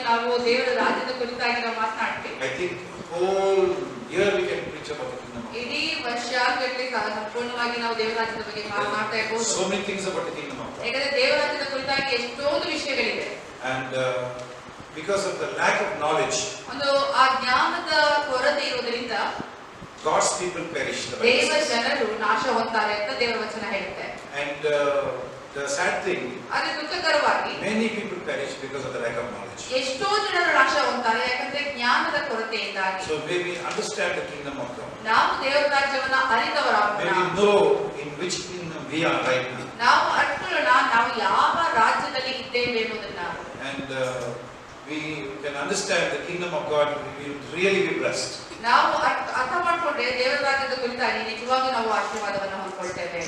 ನಾವು ದೇವರ ರಾಜ್ಯದ ಕುರಿತಾಗಿ ನಾವು ಮಾತನಾಡ್ತೀವಿ. I think whole year we can preach about the kingdom of God. ಇಡೀ ವರ್ಷಗಟ್ಟಲೆ ಸಂಪೂರ್ಣವಾಗಿ ನಾವು ದೇವರ ರಾಜ್ಯದ ಬಗ್ಗೆ ಮಾತನಾಡ್ತಾ ಇರಬಹುದು. So many things about the kingdom of God. ಯಾಕಂದ್ರೆ ದೇವರ ರಾಜ್ಯದ ಕುರಿತಾಗಿ ಎಷ್ಟೊಂದು ವಿಷಯಗಳಿವೆ. And because of the lack of knowledge, ಒಂದು ಆ ಜ್ಞಾನದ ಕೊರತೆ ಇರುವುದರಿಂದ God's people perish. ದೇವರ ಜನರು ನಾಶ ಹೊಂದುತ್ತಾರೆ ಅಂತ ದೇವರ ವಚನ ಹೇಳುತ್ತೆ. And the sad thing, ಆದರೆ ದುಃಖಕರವಾಗಿ many people perish because of the lack of knowledge. ಎಷ್ಟೋ ಜನರು ನಾಶ ಹೊಂದುತ್ತಾರೆ ಯಾಕಂದ್ರೆ ಜ್ಞಾನದ ಕೊರತೆಯಿಂದಾಗಿ. So may we understand the kingdom of God. ನಾವು ದೇವರ ರಾಜ್ಯವನ್ನು ಅರಿತವರಾಗೋಣ. May we know in which kingdom we are right now. ನಾವು ಅರ್ಥಕೊಳ್ಳೋಣ ನಾವು ಯಾವ ರಾಜ್ಯದಲ್ಲಿ ಇದ್ದೇವೆ ಎಂಬುದನ್ನ. And we can understand the kingdom of God, we will really be blessed. ನಾವು ಅರ್ಥ ಮಾಡಿಕೊಂಡ್ರೆ ದೇವರ ರಾಜ್ಯದ ಕುರಿತಾಗಿ ನಿಜವಾಗಿ ನಾವು ಆಶೀರ್ವಾದವನ್ನು ಹೊಂದಿಕೊಳ್ಳುತ್ತೇವೆ.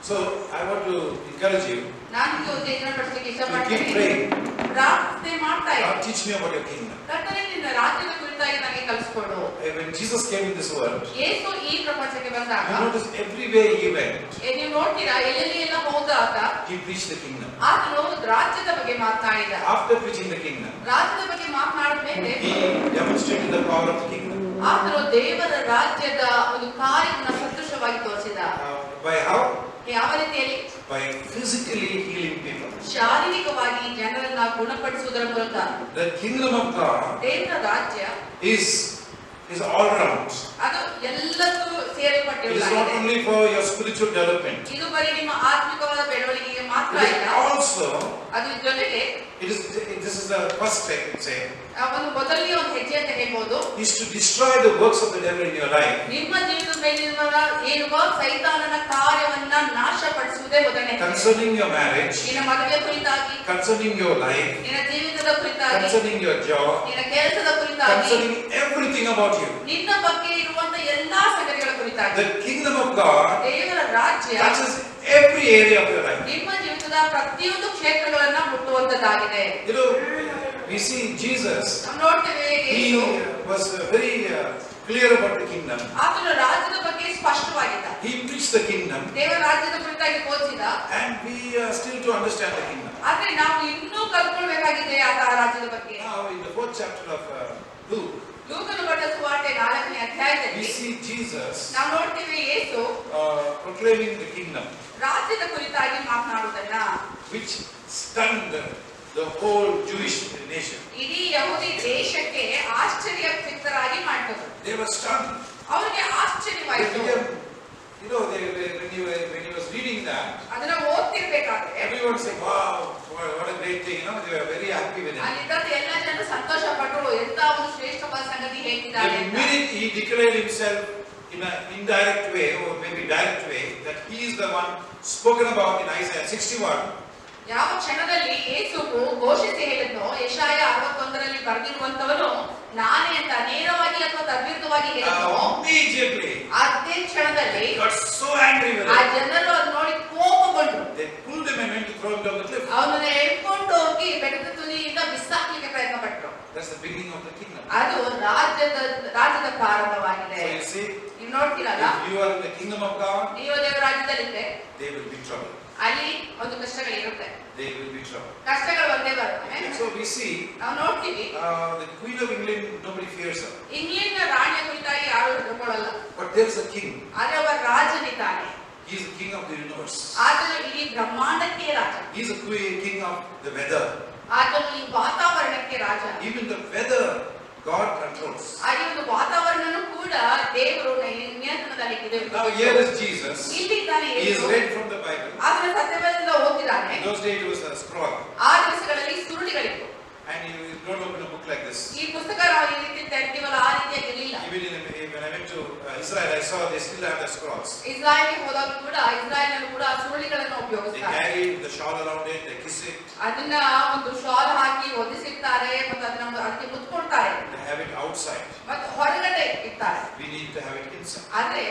So I want to encourage you. ನಾನು ಉತ್ತೇಜನಪಡಿಸಲಿಕ್ಕೆ Keep ಇಷ್ಟಪಡ್ತೇನೆ. praying. ಪ್ರಾರ್ಥನೆ ಮಾಡ್ತಾ ಇರಿ. God, teach me about your kingdom. ಕರ್ತನೇ ನಿನ್ನ ರಾಜ್ಯದ ಕುರಿತಾಗಿ ನನಗೆ ಕಲಿಸಿಕೊಡು. When Jesus came in this world, ಯೇಸು ಈ ಪ್ರಪಂಚಕ್ಕೆ ಬಂದಾಗ you notice everywhere he went, ನೀವು ನೋಡ್ತೀರಾ ಎಲ್ಲೆಲ್ಲಿ ಎಲ್ಲ ಹೋದಾಗ he preached the kingdom. ಆತನು ರಾಜ್ಯದ ಬಗ್ಗೆ ಮಾತನಾಡಿದ. After preaching the kingdom, ರಾಜ್ಯದ ಬಗ್ಗೆ ಮಾತನಾಡಿದ ಮೇಲೆ he demonstrated the power of the kingdom. ಆತನು ದೇವರ ರಾಜ್ಯದ ಒಂದು ಕಾರ್ಯವನ್ನು ಸದೃಶವಾಗಿ ತೋರಿಸಿದ. By how? ಯಾವ ರೀತಿಯಲ್ಲಿ? By physically healing people. ಶಾರೀರಿಕವಾಗಿ ಜನರನ್ನ ಗುಣಪಡಿಸುವುದರ ಮೂಲಕ. The kingdom of God ದೇವರ ರಾಜ್ಯ is all round. ಅದು ಎಲ್ಲದೂ It is not ಸೇರಿಪಟ್ಟಿರುತ್ತದೆ. only for your spiritual development. ಇದು ಬರೀ ನಿಮ್ಮ ಆತ್ಮಿಕವಾದ ಬೆಳವಣಿಗೆಗೆ ಮಾತ್ರ It is ಇಲ್ಲ. also, ಅದು ಜೊತೆಗೆ this is the first step, I would say, ಒಂದು ಮೊದಲನೇ ಒಂದು ಹೆಜ್ಜೆ ಅಂತ ಹೇಳ್ಬೋದು. is to destroy the works of the devil in your life. ನಿಮ್ಮ ಜೀವನದ ಮೇಲಿರುವ ಸೈತಾನನ ಕಾರ್ಯವನ್ನ ನಾಶಪಡಿಸುವುದೇ ಮೊದಲನೇ ಹೆಜ್ಜೆ. Concerning your marriage, ನಿನ್ನ ಮದುವೆ ಕುರಿತಾಗಿ, concerning your life, ನಿನ್ನ ಜೀವಿತದ ಕುರಿತಾಗಿ, concerning your job, ನಿನ್ನ ಕೆಲಸದ ಕುರಿತಾಗಿ, concerning everything about you. ನಿನ್ನ ಬಗ್ಗೆ ಇರುವಂತ ಎಲ್ಲಾ ಸಂಗತಿಗಳ ಕುರಿತಾಗಿ. The kingdom of God ದೇವರ ರಾಜ್ಯ touches every area of your life. ನಿಮ್ಮ ಜೀವಿತದ ಪ್ರತಿಯೊಂದು ಕ್ಷೇತ್ರಗಳನ್ನ ಮುಟ್ಟುವಂತದ್ದಾಗಿದೆ. You know, we see Jesus, ನಾವು ನೋಡ್ತೇವೆ he Yesu was very clear about the kingdom. ಆತನು ರಾಜ್ಯದ ಬಗ್ಗೆ ಸ್ಪಷ್ಟವಾಗಿದ್ದ. He preached the kingdom, ದೇವರ ರಾಜ್ಯದ ಕುರಿತಾಗಿ ಬೋಧಿಸಿದ. and we still to understand the kingdom. ಆದ್ರೆ ನಾವು ಇನ್ನೂ ಕಲ್ತ್ಕೊಳ್ಬೇಕಾಗಿದೆ ಆ ರಾಜ್ಯದ ಬಗ್ಗೆ. Now in the 4th chapter of Luke, ಲೂಕನು ಬರೆದ ಸುವಾರ್ತೆ 4ನೇ we ಅಧ್ಯಾಯದಲ್ಲಿ see Jesus ನಾವು ನೋಡ್ತೀವಿ ಯೇಸು proclaiming the kingdom, ರಾಜ್ಯದ ಕುರಿತಾಗಿ ಮಾತನಾಡುವುದನ್ನ, which stunned the whole Jewish nation. ಇಡೀ ಯಹೂದಿ ದೇಶಕ್ಕೆ ಆಶ್ಚರ್ಯಚಕಿತರಾಗಿ ಮಾಡಿದರು. They were stunned. ಅವರಿಗೆ They ಆಶ್ಚರ್ಯವಾಯಿತು. became, you know, when he was reading that, ಅದನ್ನ ಓದ್ತಿರ್ಬೇಕಾದ್ರೆ everyone said, "Wow, what a great thing!" You know, they were very happy with it. ಅಲ್ಲಿದ್ದಂತ ಎಲ್ಲ ಜನರು ಸಂತೋಷ ಪಟ್ಟರು. ಎಂತ ಒಂದು ಶ್ರೇಷ್ಠವಾದ ಸಂಗತಿ ಹೇಳ್ತಿದ್ದಾರೆ The ಅಂತ. minute he declared himself in an indirect way or maybe direct way that he is the one spoken about in Isaiah 61, ಯಾವ ಕ್ಷಣದಲ್ಲಿ ಯೇಸು ಘೋಷಿಸಿ ಹೇಳಿದ್ನೋ ಯೆಶಾಯ 61ರಲ್ಲಿ ಬರೆದಿರುವಂತವನು ನಾನೇ ಅಂತ ನೇರವಾಗಿ ಅಥವಾ ತದ್ವಿರುದ್ಧವಾಗಿ ಹೇಳಿದ್ನೋ immediately ಅದೇ ಕ್ಷಣದಲ್ಲಿ got so angry with ಆ it. ಜನರು ಅದು ನೋಡಿ ಕೋಪಗೊಂಡ್ರು. They pulled him and went to throw him down the cliff. ಅವನನ್ನ ಎಳ್ಕೊಂಡು ಹೋಗಿ ಬೆಟ್ಟದ ತುದಿಯಿಂದ ಬಿಸಾಕ್ಲಿಕ್ಕೆ ಪ್ರಯತ್ನ ಪಟ್ಟರು. That's the beginning of the kingdom. ಅದು ರಾಜ್ಯದ ಪ್ರಾರಂಭವಾಗಿದೆ. So you see, ನೀವು ನೋಡ್ತೀರಲ್ಲ, if you are in the kingdom of God, ನೀವು ದೇವರ ರಾಜ್ಯದಲ್ಲಿದ್ದೆ there will be trouble. ಅಲ್ಲಿ ಒಂದು ಕಷ್ಟಗಳಿರುತ್ತೆ. There will be trouble. ಕಷ್ಟಗಳು ಒಂದೇ ಬರ್ತವೆ. Okay, so we see ನಾವು ನೋಡ್ತೀವಿ the Queen of England, nobody fears her. England ರಾಣಿಯ ಕುರಿತಾಗಿ ಯಾರು ಹೆದರ್ಕೊಳ್ಳಲ್ಲ. But there is a king. ಆದ್ರೆ ಒಬ್ಬ ರಾಜನಿದ್ದಾನೆ. He is the king of the universe. ಆತನು ಇಡೀ ಬ್ರಹ್ಮಾಂಡಕ್ಕೆ ರಾಜ. He is a king of the weather. ಆತನು ಈ ವಾತಾವರಣಕ್ಕೆ ರಾಜ. Even the weather, God controls. ಆ ಈ ಒಂದು ವಾತಾವರಣನೂ ಕೂಡ ದೇವರು ನಿಯಂತ್ರಣದಲ್ಲಿ ಇದೆ. Now here is Jesus. ಇಲ್ಲಿದ್ದಾನೆ He is Yesu. read from the Bible. ಆತನ ಸತ್ಯವೇದದಿಂದ ಓದಿದ್ದಾನೆ. In those days it was a scroll. ಆ ದಿವಸಗಳಲ್ಲಿ ಸುರುಳಿಗಳಿತ್ತು. And you don't open a book like this. ಈ ಪುಸ್ತಕ ನಾವು ಈ ರೀತಿ ತೆರೆದಿವಲ್ಲ ಆ ರೀತಿಯಾಗಿ ಇರಲಿಲ್ಲ. Even when I went to Israel, I saw they still have the scrolls. ಇಸ್ರಾಯೇಲಿಗೆ ಹೋದಾಗ ಕೂಡ ಇಸ್ರಾಯೇಲಲ್ಲಿ ಕೂಡ ಸುರುಳಿಗಳನ್ನು They ಉಪಯೋಗಿಸ್ತಾರೆ. carry the shawl around it, they kiss it. ಅದನ್ನ ಒಂದು ಶಾಲ್ ಹಾಕಿ ಒದಿಸಿರ್ತಾರೆ ಮತ್ತು ಅದನ್ನ ಅದಕ್ಕೆ ಮುತ್ಕೊಳ್ತಾರೆ. They have it outside. ಮತ್ತು ಹೊರಗಡೆ ಇರ್ತಾರೆ. We need to have it inside. ಆದ್ರೆ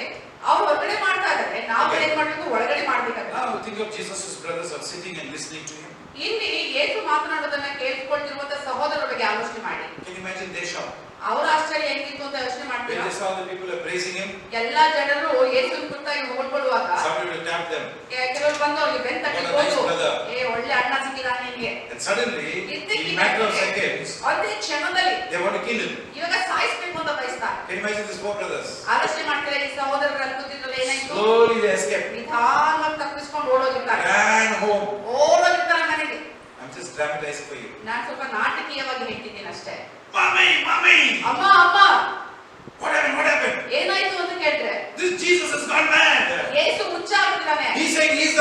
ಅವ್ರು ಹೊರಗಡೆ ಮಾಡ್ತಾ ಇದ್ದಾರೆ, ನಾವು ಏನ್ ಮಾಡ್ಬೇಕು, ಒಳಗಡೆ ಮಾಡ್ಬೇಕಾಗುತ್ತೆ. Now think of Jesus' brothers are sitting and listening to him. ಇಲ್ಲಿ ಯೇಸು ಮಾತನಾಡೋದನ್ನ ಕೇಳಿಸಿಕೊಳ್ತಿರುವಂತ ಸಹೋದರರ ಬಗ್ಗೆ ಆಲೋಚನೆ ಮಾಡಿ. Can you imagine their shock? ಅವರ ಆಶ್ಚರ್ಯ ಹೆಂಗಿತ್ತು ಅಂತ ಯೋಚನೆ When ಮಾಡ್ತೀರಾ? they saw the people are praising him, ಎಲ್ಲಾ ಜನರು ಯೇಸುವಿನ ಕುರಿತಾಗಿ ಹೊಗಳ್ಕೊಳ್ಳುವಾಗ somebody will tap them ಕೆಲವರು ಬಂದು ಅವ್ರಿಗೆ ಬೆನ್ ತಟ್ಟಿ What a nice ಹೋಗು, brother. ಒಳ್ಳೆ ಅಣ್ಣ ಸಿಕ್ಕಿದಾನೆ ನಿನ್ಗೆ. and suddenly, in a matter of seconds, ಒಂದೇ ಕ್ಷಣದಲ್ಲಿ they want to kill him. ಇವಾಗ ಸಾಯಿಸಬೇಕು ಅಂತ ಬಯಸ್ತಾರೆ. Can you imagine these four brothers? ಆಲೋಚನೆ ಮಾಡ್ತಾರೆ, ಈ ಸಹೋದರರು ಕೂತಿದ್ರಲ್ಲ, ಏನಾಯ್ತು? Slowly they escaped. ನಿಧಾನವಾಗಿ ತಪ್ಪಿಸ್ಕೊಂಡು ಓಡೋಗಿರ್ತಾರೆ. Ran home. ಓಡೋಗಿರ್ತಾರೆ ಮನೆಗೆ. I'm just dramatizing for you. ನಾನು ಸ್ವಲ್ಪ ನಾಟಕೀಯವಾಗಿ ಹೇಳ್ತಿದ್ದೀನಿ ಅಷ್ಟೇ. Mommy, mommy. ಅಮ್ಮ ಅಮ್ಮ What happened? What happened? ಏನಾಯ್ತು ಅಂತ ಕೇಳಿದ್ರೆ, This Jesus has gone mad. ಯೇಸು ಹುಚ್ಚ ಆಗ್ಬಿಟ್ಟಿದ್ದಾನೆ. He's saying he's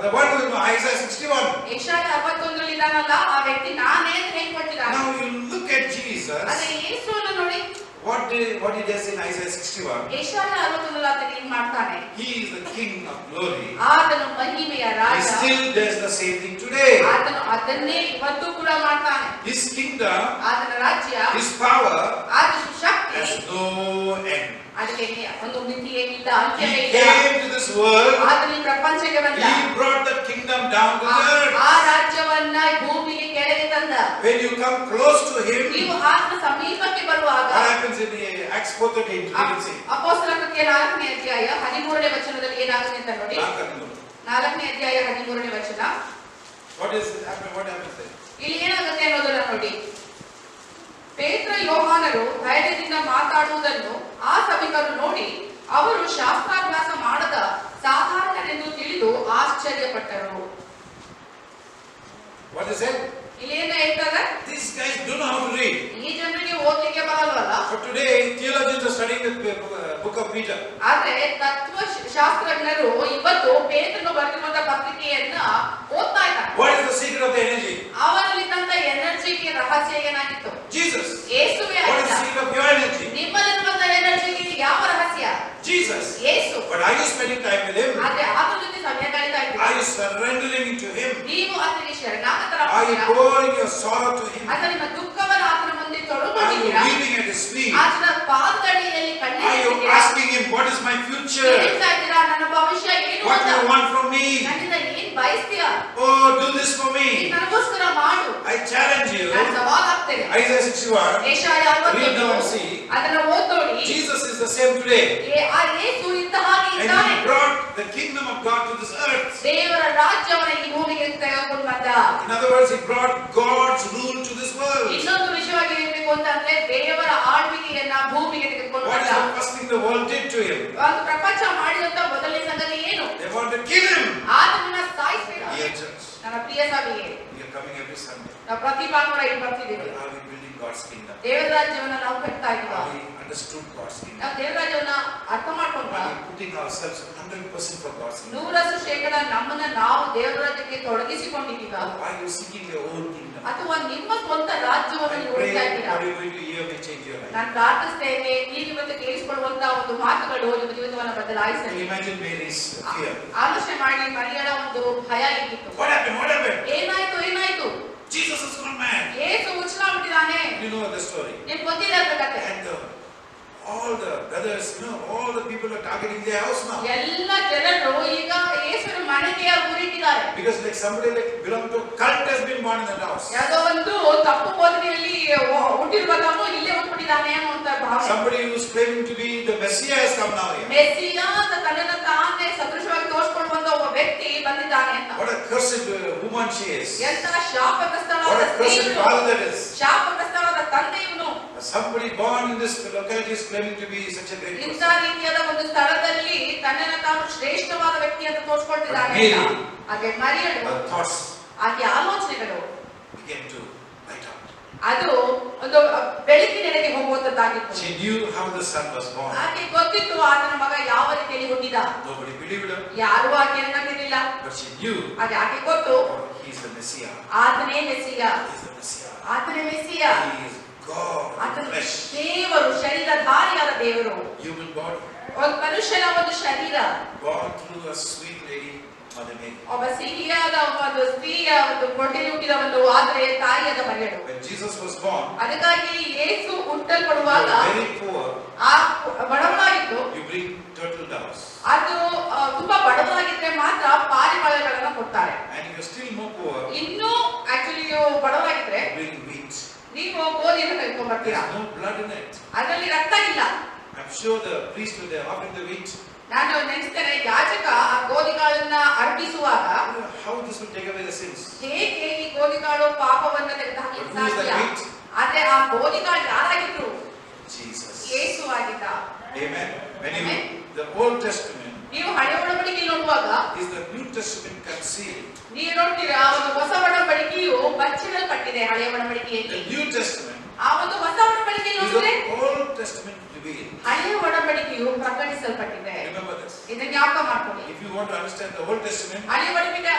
the one who is Isaiah 61. ಯೆಶಾಯ 61 ಇದಾನಲ್ಲ, ಆ ವ್ಯಕ್ತಿ ನಾನೇ ಅಂತ ಹೇಳ್ಕೊಟ್ಟಿದ್ದಾನೆ. Now you look at Jesus. ಅದೇ ಯೇಸುವನ್ನು ನೋಡಿ. What he does in Isaiah 61? ಯೆಶಾಯ 61 ಆತನು ಏನ್ ಮಾಡ್ತಾನೆ? He is the King of glory. ಆತನು ಮಹಿಮೆಯ ರಾಜ. He still does the same thing today. ಆತನು ಅದನ್ನೇ ಇವತ್ತು ಕೂಡ ಮಾಡ್ತಾನೆ. His kingdom, ಆತನ ರಾಜ್ಯ, his power ಆತನ ಶಕ್ತಿ, has no end. ಅದಕ್ಕೆ ಒಂದು ಮಿತಿ ಏನಿಲ್ಲ, He ಅಂತ್ಯವೇ ಇಲ್ಲ. came to this world. ಆತನು ಈ ಪ್ರಪಂಚಕ್ಕೆ ಬಂದ. He brought the kingdom down to the earth. ಆ ರಾಜ್ಯವನ್ನ ಭೂಮಿಗೆ ಕೆಳಗೆ ತಂದ. When you come close to him, ನೀವು ಆತನ ಸಮೀಪಕ್ಕೆ ಬರುವಾಗ what happens in Acts 4:13? You can see. ಅಪೊಸ್ತಲರ ಕೃತ್ಯ 4ನೇ ಅಧ್ಯಾಯ 13ನೇ ವಚನದಲ್ಲಿ ಏನಾಗುತ್ತೆ ಅಂತ ನೋಡಿ. 4ನೇ ಅಧ್ಯಾಯ 13ನೇ ವಚನ. What happens there? ಇಲ್ಲಿ ಏನಾಗುತ್ತೆ ಅನ್ನೋದನ್ನ ನೋಡಿ. ಪೇತ್ರ ಯೋಹಾನರು ಧೈರ್ಯದಿಂದ ಮಾತಾಡುವುದನ್ನು ಆ ಸಭಿಕರು ನೋಡಿ ಅವರು ಶಾಸ್ತ್ರಾಭ್ಯಾಸ ಮಾಡದ ಸಾಧಾರಣರೆಂದು ತಿಳಿದು ಆಶ್ಚರ್ಯಪಟ್ಟರು. What is it? ಇಲ್ಲಿ ಏನು ಹೇಳ್ತಾರೆ? These guys don't know how to read. ಈ ಜನರಿಗೆ ಓದಲಿಕ್ಕೆ ಬರಲ್ವಲ್ಲ. So today theologians are studying the book of Peter. ಆದ್ರೆ ತತ್ವಶಾಸ್ತ್ರಜ್ಞರು ಇವತ್ತು ಪೇತ್ರನು ಬರೆದಿರುವಂತ ಪತ್ರಿಕೆಯನ್ನ ಓದ್ತಾ ಇದ್ದಾರೆ. What is the secret of the energy? ಅವರಲ್ಲಿದ್ದಂತ ಎನರ್ಜಿಗೆ ರಹಸ್ಯ ಏನಾಗಿತ್ತು? Jesus. ಯೇಸುವೇ What is ಆಗಿದ್ದ. the secret of your energy? ನಿಮ್ಮಲ್ಲಿರುವಂತ ಎನರ್ಜಿಗೆ ಯಾವ ರಹಸ್ಯ? Jesus. Yesu. But are you spending time with him? ಆದ್ರೆ ಆತನ ಜೊತೆ ಸಮಯ ಕಳೀತಾ Are ಇದ್ದೀರಾ? you surrendering to him? ನೀವು ಆತನಿಗೆ Are you ಶರಣಾಗತರಾಗಿದ್ದೀರಾ? pouring your sorrow to him? ಆತ ನಿಮ್ಮ ದುಃಖವನ್ನು ಆತನ ಮುಂದೆ Are you ತೊಡಗಿದ್ದೀರಾ? weeping at his feet? ಆತನ ಪಾದದಡಿಯಲ್ಲಿ Are you ಕಣ್ಣೀರಿಟ್ಟಿದ್ದೀರಾ? asking him, what is my future? ಹೇಳ್ತಾ ಇದ್ದೀರಾ, ನನ್ನ ಭವಿಷ್ಯ ಏನು What ಅಂತ? do you want from me? ನನ್ನಿಂದ ಏನ್ ಬಯಸ್ತೀಯಾ? Oh, do this for ನೀನು me. ನನಗೋಸ್ಕರ ಮಾಡು. I challenge you. ನಾನು ಸವಾಲ್ ಹಾಕ್ತೇನೆ. Isaiah 61. Jeshaiah Read now and 61 see. ಅದನ್ನ ಓದಿ ನೋಡಿ. Jesus is the same today. ಆ ಯೇಸು ಇದ್ದ ಹಾಗೆ And ಇದ್ದಾನೆ. he brought the kingdom of God to this earth. ದೇವರ ರಾಜ್ಯವನ್ನು ಈ ಭೂಮಿಗೆ ತೆಗೆದುಕೊಂಡು ಬಂದ. In other words, he brought God's rule to this world. ಇನ್ನೊಂದು ವಿಷಯವಾಗಿ ಹೇಳ್ಬೇಕು ಅಂತಂದ್ರೆ ದೇವರ ಆಳ್ವಿಕೆಯನ್ನ ಭೂಮಿಗೆ ತೆಗೆದುಕೊಂಡು What is ಬಂದ. the first thing the world did to him? ಒಂದು ಪ್ರಪಂಚ ಮಾಡಿದಂತ ಮೊದಲನೇ ಸಂಗತಿ ಏನು? They want to kill him. ಆತನನ್ನ ಸಾಯಿಸಬೇಕು. Dear church, ನನ್ನ ಪ್ರಿಯ ಸಭೆಯೇ, we are coming every Sunday. ನಾವು ಪ್ರತಿ ಭಾನುವಾರ ಇಲ್ಲಿ ಬರ್ತಿದ್ದೀವಿ. But are we building God's kingdom? ದೇವರ ರಾಜ್ಯವನ್ನ ನಾವು ಕಟ್ತಾ ಇದ್ದೀವಾ? Are we understood God's kingdom? ನಾವು ದೇವರ ರಾಜ್ಯವನ್ನ ಅರ್ಥ ಮಾಡ್ಕೊಂಡ್ರಾ? Are we putting ourselves 100% for God's kingdom? 100% ನಮ್ಮನ್ನ ನಾವು ದೇವರ ರಾಜ್ಯಕ್ಕೆ ತೊಡಗಿಸಿಕೊಂಡಿದ್ದೀವಾ? Are you seeking your own kingdom? ಅಥವಾ ನಿಮ್ಮ ಸ್ವಂತ ರಾಜ್ಯವನ್ನು I ನೀವು pray ಹುಡುಕ್ತಾ ಇದ್ದೀರಾ? what you are going to hear will change your life. ನಾನು ಪ್ರಾರ್ಥಿಸ್ತೇನೆ, ನೀವು ಇವತ್ತು ಕೇಳಿಸಿಕೊಳ್ಳುವಂತಹ ಒಂದು ಮಾತುಗಳು ನಿಮ್ಮ ಜೀವಿತವನ್ನು Can ಬದಲಾಯಿಸಲಿ. you imagine Mary's fear? ಆಲೋಚನೆ ಮಾಡಿ, ಮರಿಯಳ ಒಂದು ಭಯ ಹೇಗಿತ್ತು? What happened? What happened? ಏನಾಯ್ತು ಏನಾಯ್ತು? Jesus has gone mad. Yesu ಹುಚ್ಚನಾಗ್ಬಿಟ್ಟಿದ್ದಾನೆ. You know the story. ನಿಮ್ಗೆ ಗೊತ್ತಿದೆ ಅದ್ರ ಕಥೆ. And all the brothers, all the people are targeting their house now. ಎಲ್ಲ ಜನರು ಈಗ ಯೇಸುವಿನ ಮನೆಗೆ ಗುರಿಯಿಟ್ಟಿದ್ದಾರೆ. Because like somebody like belong to cult has been born in that house. ಯಾವುದೋ ಒಂದು ತಪ್ಪು ಬೋಧನೆಯಲ್ಲಿ ಹುಟ್ಟಿರುವಂತವನು ಇಲ್ಲೇ ಹುಟ್ಟಿದ್ದಾನೆ ಅನ್ನುವಂತ ಭಾವನೆ. Somebody who is claiming to be the Messiah has come now here. ಮೆಸ್ಸಿಯಾ ಅಂತ ತನ್ನನ್ನು ತಾನೇ ಸದೃಶವಾಗಿ ತೋರಿಸಿಕೊಳ್ಳುವಂತ ಒಬ್ಬ ವ್ಯಕ್ತಿ ಬಂದಿದ್ದಾನೆ ಅಂತ. What a cursed woman she is. ಎಂತಹ ಶಾಪಗ್ರಸ್ತವಾದ What a cursed ಸ್ತ್ರೀ father that is. ಶಾಪಗ್ರಸ್ತವಾದ ತಂದೆ ಇವನು. Somebody born in this locality is claiming to be such a great ಇಂಥ person. ರೀತಿಯಾದ ಒಂದು ಸ್ಥಳದಲ್ಲಿ ತನ್ನನ್ನು ತಾನು ಶ್ರೇಷ್ಠವಾದ ವ್ಯಕ್ತಿ ಅಂತ ತೋರಿಸಿಕೊಳ್ತಿದ್ದಾನೆ. ಹಾಗೆ ಮರಿಯಳು Her thoughts ಹಾಗೆ ಆಲೋಚನೆಗಳು began to light up. ಅದು ಒಂದು ಬೆಳಕಿನೆಡೆಗೆ ಹೋಗುವಂತದ್ದಾಗಿತ್ತು. She knew how the son was born. ಆಕೆ ಗೊತ್ತಿತ್ತು ಆತನ ಮಗ ಯಾವ ರೀತಿಯಲ್ಲಿ ಹುಟ್ಟಿದ. Nobody believed her. ಯಾರು ಆಕೆಯನ್ನು ನಂಬಿರಲಿಲ್ಲ. But she knew ಹಾಗೆ ಆಕೆ ಗೊತ್ತು he is the Messiah. ಆತನೇ ಮೆಸ್ಸಿಯ. He is the Messiah. ಆತನೇ ಮೆಸ್ಸಿಯ. He is God in ಆತನ flesh. ದೇವರು, ಶರೀರಧಾರಿಯಾದ ದೇವರು. Human body. ಒಂದು ಮನುಷ್ಯನ ಒಂದು ಶರೀರ. Born through a sweet lady, Mother Mary. ಒಬ್ಬ ಸಿಹಿಯಾದ ಒಂದು ಸ್ತ್ರೀಯ ಒಂದು ಹೊಟ್ಟೆಯಲ್ಲಿ ಹುಟ್ಟಿದ ಒಂದು ಆದರೆ ತಾಯಿಯಾದ ಮರಿಯಳು. When Jesus was born, ಅದಕ್ಕಾಗಿ ಯೇಸು ಹುಟ್ಟಲ್ಪಡುವಾಗ very poor. ಆ ಬಡವನಾಗಿತ್ತು. You bring turtle doves. ಅದು ತುಂಬಾ ಬಡವನಾಗಿದ್ರೆ ಮಾತ್ರ ಪಾರಿವಾಳಗಳನ್ನ ಕೊಡ್ತಾರೆ. And you are still more poor. ಇನ್ನೂ ಆಕ್ಚುಲಿ ನೀವು ಬಡವನಾಗಿದ್ರೆ You bring wheat. ನೀವು ಗೋಧಿಯನ್ನು ತೆಗೆದುಕೊಂಡು ಬರ್ತೀರಾ. There is no blood in it. ಅದರಲ್ಲಿ ರಕ್ತ ಇಲ್ಲ. I'm sure the priest when they are offering the wheat, ನಾನು ನೆನೆಸ್ತೇನೆ, ಯಾಜಕ ಆ ಗೋಧಿಕಾಳನ್ನ ಅರ್ಪಿಸುವಾಗ How this will take away the sins? ಹೇಗೆ ಈ ಗೋಧಿಕಾಳು ಪಾಪವನ್ನ ತೆಗೆದುಹಾಕಲಿಕ್ಕೆ But who is the ಸಾಧ್ಯ? wheat? ಆದ್ರೆ ಆ ಗೋಧಿಕಾಳು ಯಾರಾಗಿದ್ರು? Jesus. ಯೇಸು ಆಗಿದ್ದ. Amen. When you Amen. the Old Testament ನೀವು ಹಳೆ ಒಡಂಬಡಿಕೆ ನೋಡುವಾಗ is the New Testament concealed. ನೀವು ನೋಡ್ತೀರಾ, ಒಂದು ಹೊಸ ಒಡಂಬಡಿಕೆಯು ಬಚ್ಚಿಡಲ್ಪಟ್ಟಿದೆ ಹಳೆಯ The ಒಡಂಬಡಿಕೆಯಲ್ಲಿ. New Testament ಆ ಒಂದು ಹೊಸ ಒಡಂಬಡಿಕೆ is ನೋಡಿದ್ರೆ the Old Testament revealed. ಹಳೆಯ ಒಡಂಬಡಿಕೆಯು ಪ್ರಕಟಿಸಲ್ಪಟ್ಟಿದೆ. Remember this. ಇದನ್ನ ಜ್ಞಾಪಕ ಮಾಡ್ಕೊಳ್ಳಿ. If you want to understand the Old Testament, ಹಳೆಯ ಒಡಂಬಡಿಕೆ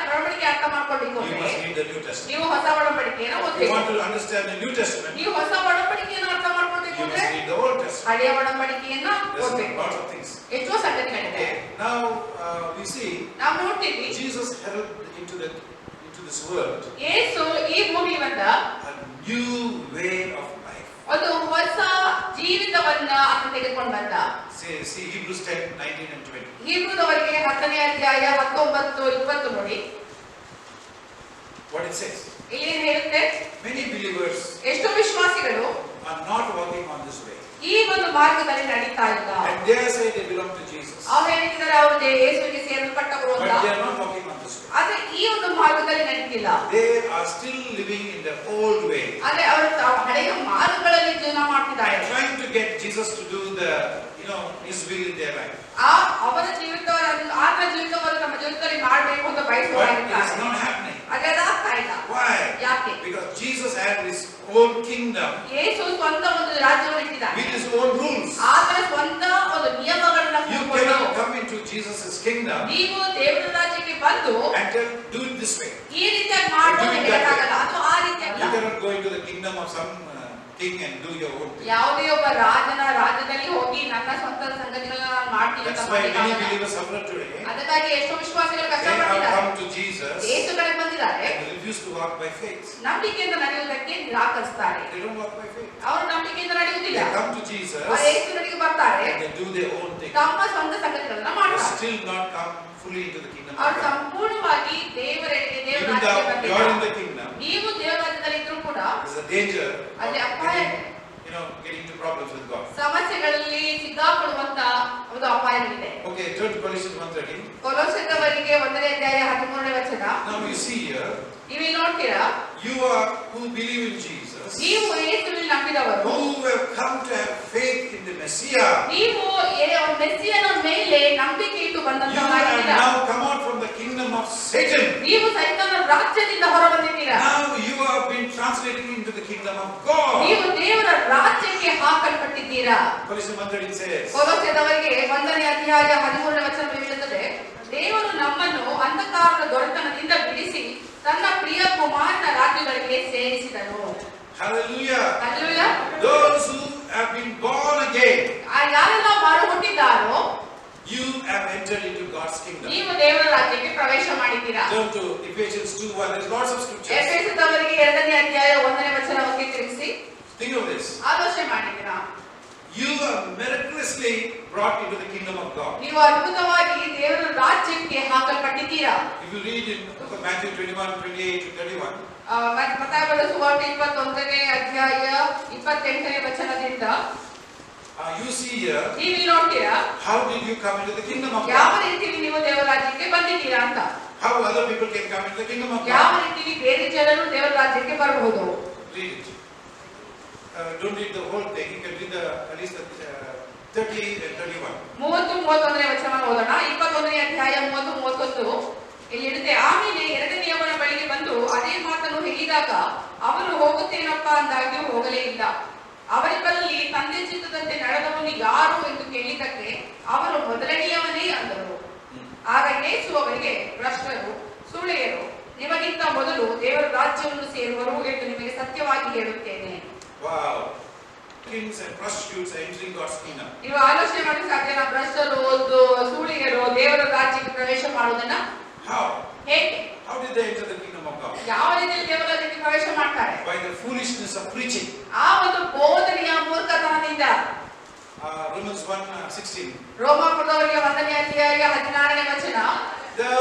ಅರ್ಥ ಮಾಡ್ಕೊಳ್ಬೇಕು you ಅಂದ್ರೆ must read the New Testament. ನೀವು ಹೊಸ ಒಡಂಬಡಿಕೆಯನ್ನು If you ಓದಬೇಕು. want to understand the New Testament, ನೀವು ಹೊಸ ಒಡಂಬಡಿಕೆಯನ್ನು ಅರ್ಥ ಮಾಡ್ಕೊಳ್ಬೇಕು you ಅಂದ್ರೆ must read the Old Testament. ಹಳೆಯ ಒಡಂಬಡಿಕೆಯನ್ನ There's ಓದಬೇಕು. lots of things. ಎಷ್ಟೋ ಸಂಗತಿಗಳಿದೆ. Okay. Now we see ನಾವು ನೋಡ್ತೀವಿ, Jesus heralded into this world ಯೇಸು ಈ ಭೂಮಿ ಬಂದ a new way of life. ಒಂದು ಹೊಸ ಜೀವಿತವನ್ನ ಆತ ತೆಗೆದುಕೊಂಡು ಬಂದ. See Hebrews 10:19 and 20. ಹೀಬ್ರದವರಿಗೆ 10ನೇ ಅಧ್ಯಾಯ 19, 20 ನೋಡಿ. What it says. ಇಲ್ಲಿ ಏನ್ ಹೇಳುತ್ತೆ? Many believers ಎಷ್ಟೋ ವಿಶ್ವಾಸಿಗಳು are not walking on this way. ಈ ಒಂದು ಮಾರ್ಗದಲ್ಲಿ ನಡೀತಾ ಇಲ್ಲ. And they say they belong to Jesus. ಅವ್ರು ಹೇಳಿದ್ದಾರೆ ಅವರು ಯೇಸುವಿಗೆ ಸೇರಲ್ಪಟ್ಟವರು But ಅಂತ. they are not walking on this way. ಆದ್ರೆ ಈ ಒಂದು ಮಾರ್ಗದಲ್ಲಿ ನಡೀತಿಲ್ಲ. They are still living in the old way. ಆದ್ರೆ ಅವರು ಹಳೆಯ ಮಾರ್ಗಗಳಲ್ಲಿ ಜೀವನ ಮಾಡ್ತಿದ್ದಾರೆ. And trying to get Jesus to do His will in their life. ಅವರ ಜೀವಿತವನ್ನು ಆತನ ಜೀವಿತವನ್ನು ನಮ್ಮ ಜೀವಿತದಲ್ಲಿ ಮಾಡಬೇಕು ಅಂತ But it is ಬಯಸುತ್ತಾರೆ. not happening. ಆದ್ರೆ ಅದಾಗ್ತಾ ಇಲ್ಲ. Why? ಯಾಕೆ? Because Jesus had His own kingdom ಯೇಸು ಸ್ವಂತ ಒಂದು ರಾಜ್ಯವನ್ನು ಇಟ್ಟಿದ್ದಾನೆ. with His own rules. ಆತನ ಸ್ವಂತ ಒಂದು ನಿಯಮಗಳನ್ನ You ಕೂತ್ಕೊಂಡು cannot come into Jesus' kingdom ನೀವು ದೇವರ ರಾಜ್ಯಕ್ಕೆ ಬಂದು and tell, do it this way. ಈ ರೀತಿಯಾಗಿ ಮಾಡ್ಬೋದು ಅಂತ ಹೇಳಕ್ಕಾಗಲ್ಲ. ಅದು ಆ ರೀತಿಯಾಗಿ You cannot go into the kingdom of some king and do your own thing. ಯಾವುದೇ ಒಬ್ಬ ರಾಜನ ರಾಜ್ಯದಲ್ಲಿ ಹೋಗಿ ನನ್ನ ಸ್ವಂತ ಸಂಗತಿಗಳನ್ನ ನಾನು ಮಾಡ್ತೀನಿ ಅಂತ That's why many ಮಾಡ್ಲಿಕ್ಕಾಗಲ್ಲ. believers suffer today. ಅದಕ್ಕಾಗಿ ಎಷ್ಟೋ ವಿಶ್ವಾಸಿಗಳು They have ಕಷ್ಟಪಟ್ಟಿದ್ದಾರೆ. come to Jesus ಯೇಸು ಕಡೆ ಬಂದಿದ್ದಾರೆ, and refuse to walk by faith. ನಂಬಿಕೆಯಿಂದ ನಡೆಯುವುದಕ್ಕೆ ನಿರಾಕರಿಸ್ತಾರೆ. They don't walk by faith. ಅವರು ನಂಬಿಕೆಯಿಂದ ನಡೆಯುವುದಿಲ್ಲ. They come to Jesus ಅವರು ಯೇಸು ಕಡೆಗೆ ಬರ್ತಾರೆ, and they do their own thing. ತಮ್ಮ ಸ್ವಂತ ಸಂಗತಿಗಳನ್ನ They ಮಾಡ್ತಾರೆ. still not come fully into the kingdom of ಅವರು God. ಸಂಪೂರ್ಣವಾಗಿ ದೇವರಿಗೆ ದೇವರ Even ರಾಜ್ಯಕ್ಕೆ though ಬಂದಿಲ್ಲ. you are in the kingdom, ನೀವು ದೇವರ ರಾಜ್ಯದಲ್ಲಿ ಇದ್ರೂ ಕೂಡ there's a danger ಅಲ್ಲಿ of ಅಪಾಯ getting into problems with God. ಸಮಸ್ಯೆಗಳಲ್ಲಿ ಸಿಕ್ಕಾಕೊಳ್ಳುವಂತ ಒಂದು ಅಪಾಯವಿದೆ. Okay, turn to Colossians 1:13. ಕೊಲೊಸ್ಸೆಯವರಿಗೆ 1ನೇ ಅಧ್ಯಾಯ 13ನೇ ವಚನ. Now you see here, ನೀವು ಇಲ್ಲಿ ನೋಡ್ತೀರಾ, you are who believe in Jesus, ನೀವು ಯೇಸುವಿನಲ್ಲಿ ನಂಬಿದವರು, who have come to have faith in the Messiah. ನೀವು ಮೆಸ್ಸಿಯನ ಮೇಲೆ ನಂಬಿಕೆ ಇಟ್ಟು You have ಬಂದಂತವರಾಗಿದ್ದೀರಾ. now come out from the kingdom of Satan. ನೀವು ಸೈತಾನನ ರಾಜ್ಯದಿಂದ ಹೊರಬಂದಿದ್ದೀರಾ. Now you have been translated into the kingdom of God. ನೀವು ದೇವರ ರಾಜ್ಯಕ್ಕೆ ಹಾಕಲ್ಪಟ್ಟಿದ್ದೀರಾ. Colossians 1:13 says, ಕೊಲೊಸ್ಸೆಯವರಿಗೆ 1ನೇ ಅಧ್ಯಾಯ 13ನೇ ವಚನ ಹೇಳುತ್ತದೆ, ದೇವರು ನಮ್ಮನ್ನು ಅಂಧಕಾರದ ದೊರೆತನದಿಂದ ಬಿಡಿಸಿ ತನ್ನ ಪ್ರಿಯ ಕುಮಾರನ ರಾಜ್ಯಗಳಿಗೆ ಸೇರಿಸಿದನು. hallelujah. Hallelujah. Those who have been born again, ಯಾರೆಲ್ಲ ಮಾರು ಹುಟ್ಟಿದ್ದಾರೋ you have entered into God's kingdom. ನೀವು ದೇವರ ರಾಜ್ಯಕ್ಕೆ ಪ್ರವೇಶ ಮಾಡಿದ್ದೀರಾ. Turn to Ephesians 2:1. There's lots of scriptures. ಎಫೆಸದವರಿಗೆ 2ನೇ ಅಧ್ಯಾಯ 1ನೇ ವಚನಕ್ಕೆ ತಿರುಗಿಸಿ Think of this. ಆಲೋಚನೆ ಮಾಡಿದ್ದೀರಾ. You are miraculously brought into the kingdom of God. ನೀವು ಅದ್ಭುತವಾಗಿ ದೇವರ ರಾಜ್ಯಕ್ಕೆ ಹಾಕಲ್ಪಟ್ಟಿದ್ದೀರಾ. If you read in book of Matthew 21:28-31, ಮತ್ತಾಯ ಬರೆದ ಸುವಾರ್ತೆ 21ನೇ ಅಧ್ಯಾಯ 28ನೇ ವಚನದಿಂದ you see here, ನೀವು ಇಲ್ಲಿ ನೋಡ್ತೀರಾ, how did you come into the kingdom of ಯಾವ God? ರೀತಿಯಲ್ಲಿ ನೀವು ದೇವರ ರಾಜ್ಯಕ್ಕೆ ಬಂದಿದ್ದೀರಾ ಅಂತ. How other people can come into the kingdom of ಯಾವ God? ರೀತಿಯಲ್ಲಿ ಬೇರೆ ಜನರು ದೇವರ ರಾಜ್ಯಕ್ಕೆ ಬರಬಹುದು. Read it. Don't read the whole thing. You can read at least 30 and 31. 30-31ನೇ ವಚನ ಓದೋಣ. 21ನೇ ಅಧ್ಯಾಯ 30-31 ಇಲ್ಲಿ ಇರುತ್ತೆ. ಆಮೇಲೆ ಎರಡನೆಯವರ ಬಳಿಗೆ ಬಂದು ಅದೇ ಮಾತನ್ನು ಹೇಳಿದಾಗ ಅವನು ಹೋಗುತ್ತೇನಪ್ಪ ಅಂದಾಗ್ಯೂ ಹೋಗಲೇ ಇಲ್ಲ. ಅವರಿಬ್ಬರಲ್ಲಿ ತಂದೆ ಚಿತ್ತದಂತೆ ನಡೆದವನು ಯಾರು ಎಂದು ಕೇಳಿದ್ದಕ್ಕೆ ಅವರು ಮೊದಲನೆಯವನೇ ಅಂದರು. ಆಗ ಯೇಸು ಅವರಿಗೆ, ಭ್ರಷ್ಟರು, ಸುಳ್ಳೆಯರು, ನಿಮಗಿಂತ ಮೊದಲು ದೇವರ ರಾಜ್ಯವನ್ನು ಸೇರುವರು ಎಂದು ನಿಮಗೆ ಸತ್ಯವಾಗಿ ಹೇಳುತ್ತೇನೆ. Wow. Kings and prostitutes are entering God's kingdom. ನೀವು ಆಲೋಚನೆ ಮಾಡಿ ಸಾಧ್ಯನಾ? ಭ್ರಷ್ಟರು, ಸುಳ್ಳಿಗರು ದೇವರ ರಾಜ್ಯಕ್ಕೆ ಪ್ರವೇಶ ಮಾಡುವುದನ್ನ How? ಹೇಗೆ? How did they enter the kingdom of God? ಯಾವ ರೀತಿಯಲ್ಲಿ ದೇವರ ರಾಜ್ಯಕ್ಕೆ ಪ್ರವೇಶ ಮಾಡ್ತಾರೆ? By the foolishness of preaching. ಆ ಒಂದು ಬೋಧನೆಯ ಮೂರ್ಖತನದಿಂದ. Romans 1:16. ರೋಮಾಪುರದವರಿಗೆ 1ನೇ ಅಧ್ಯಾಯ 16ನೇ ವಚನ. The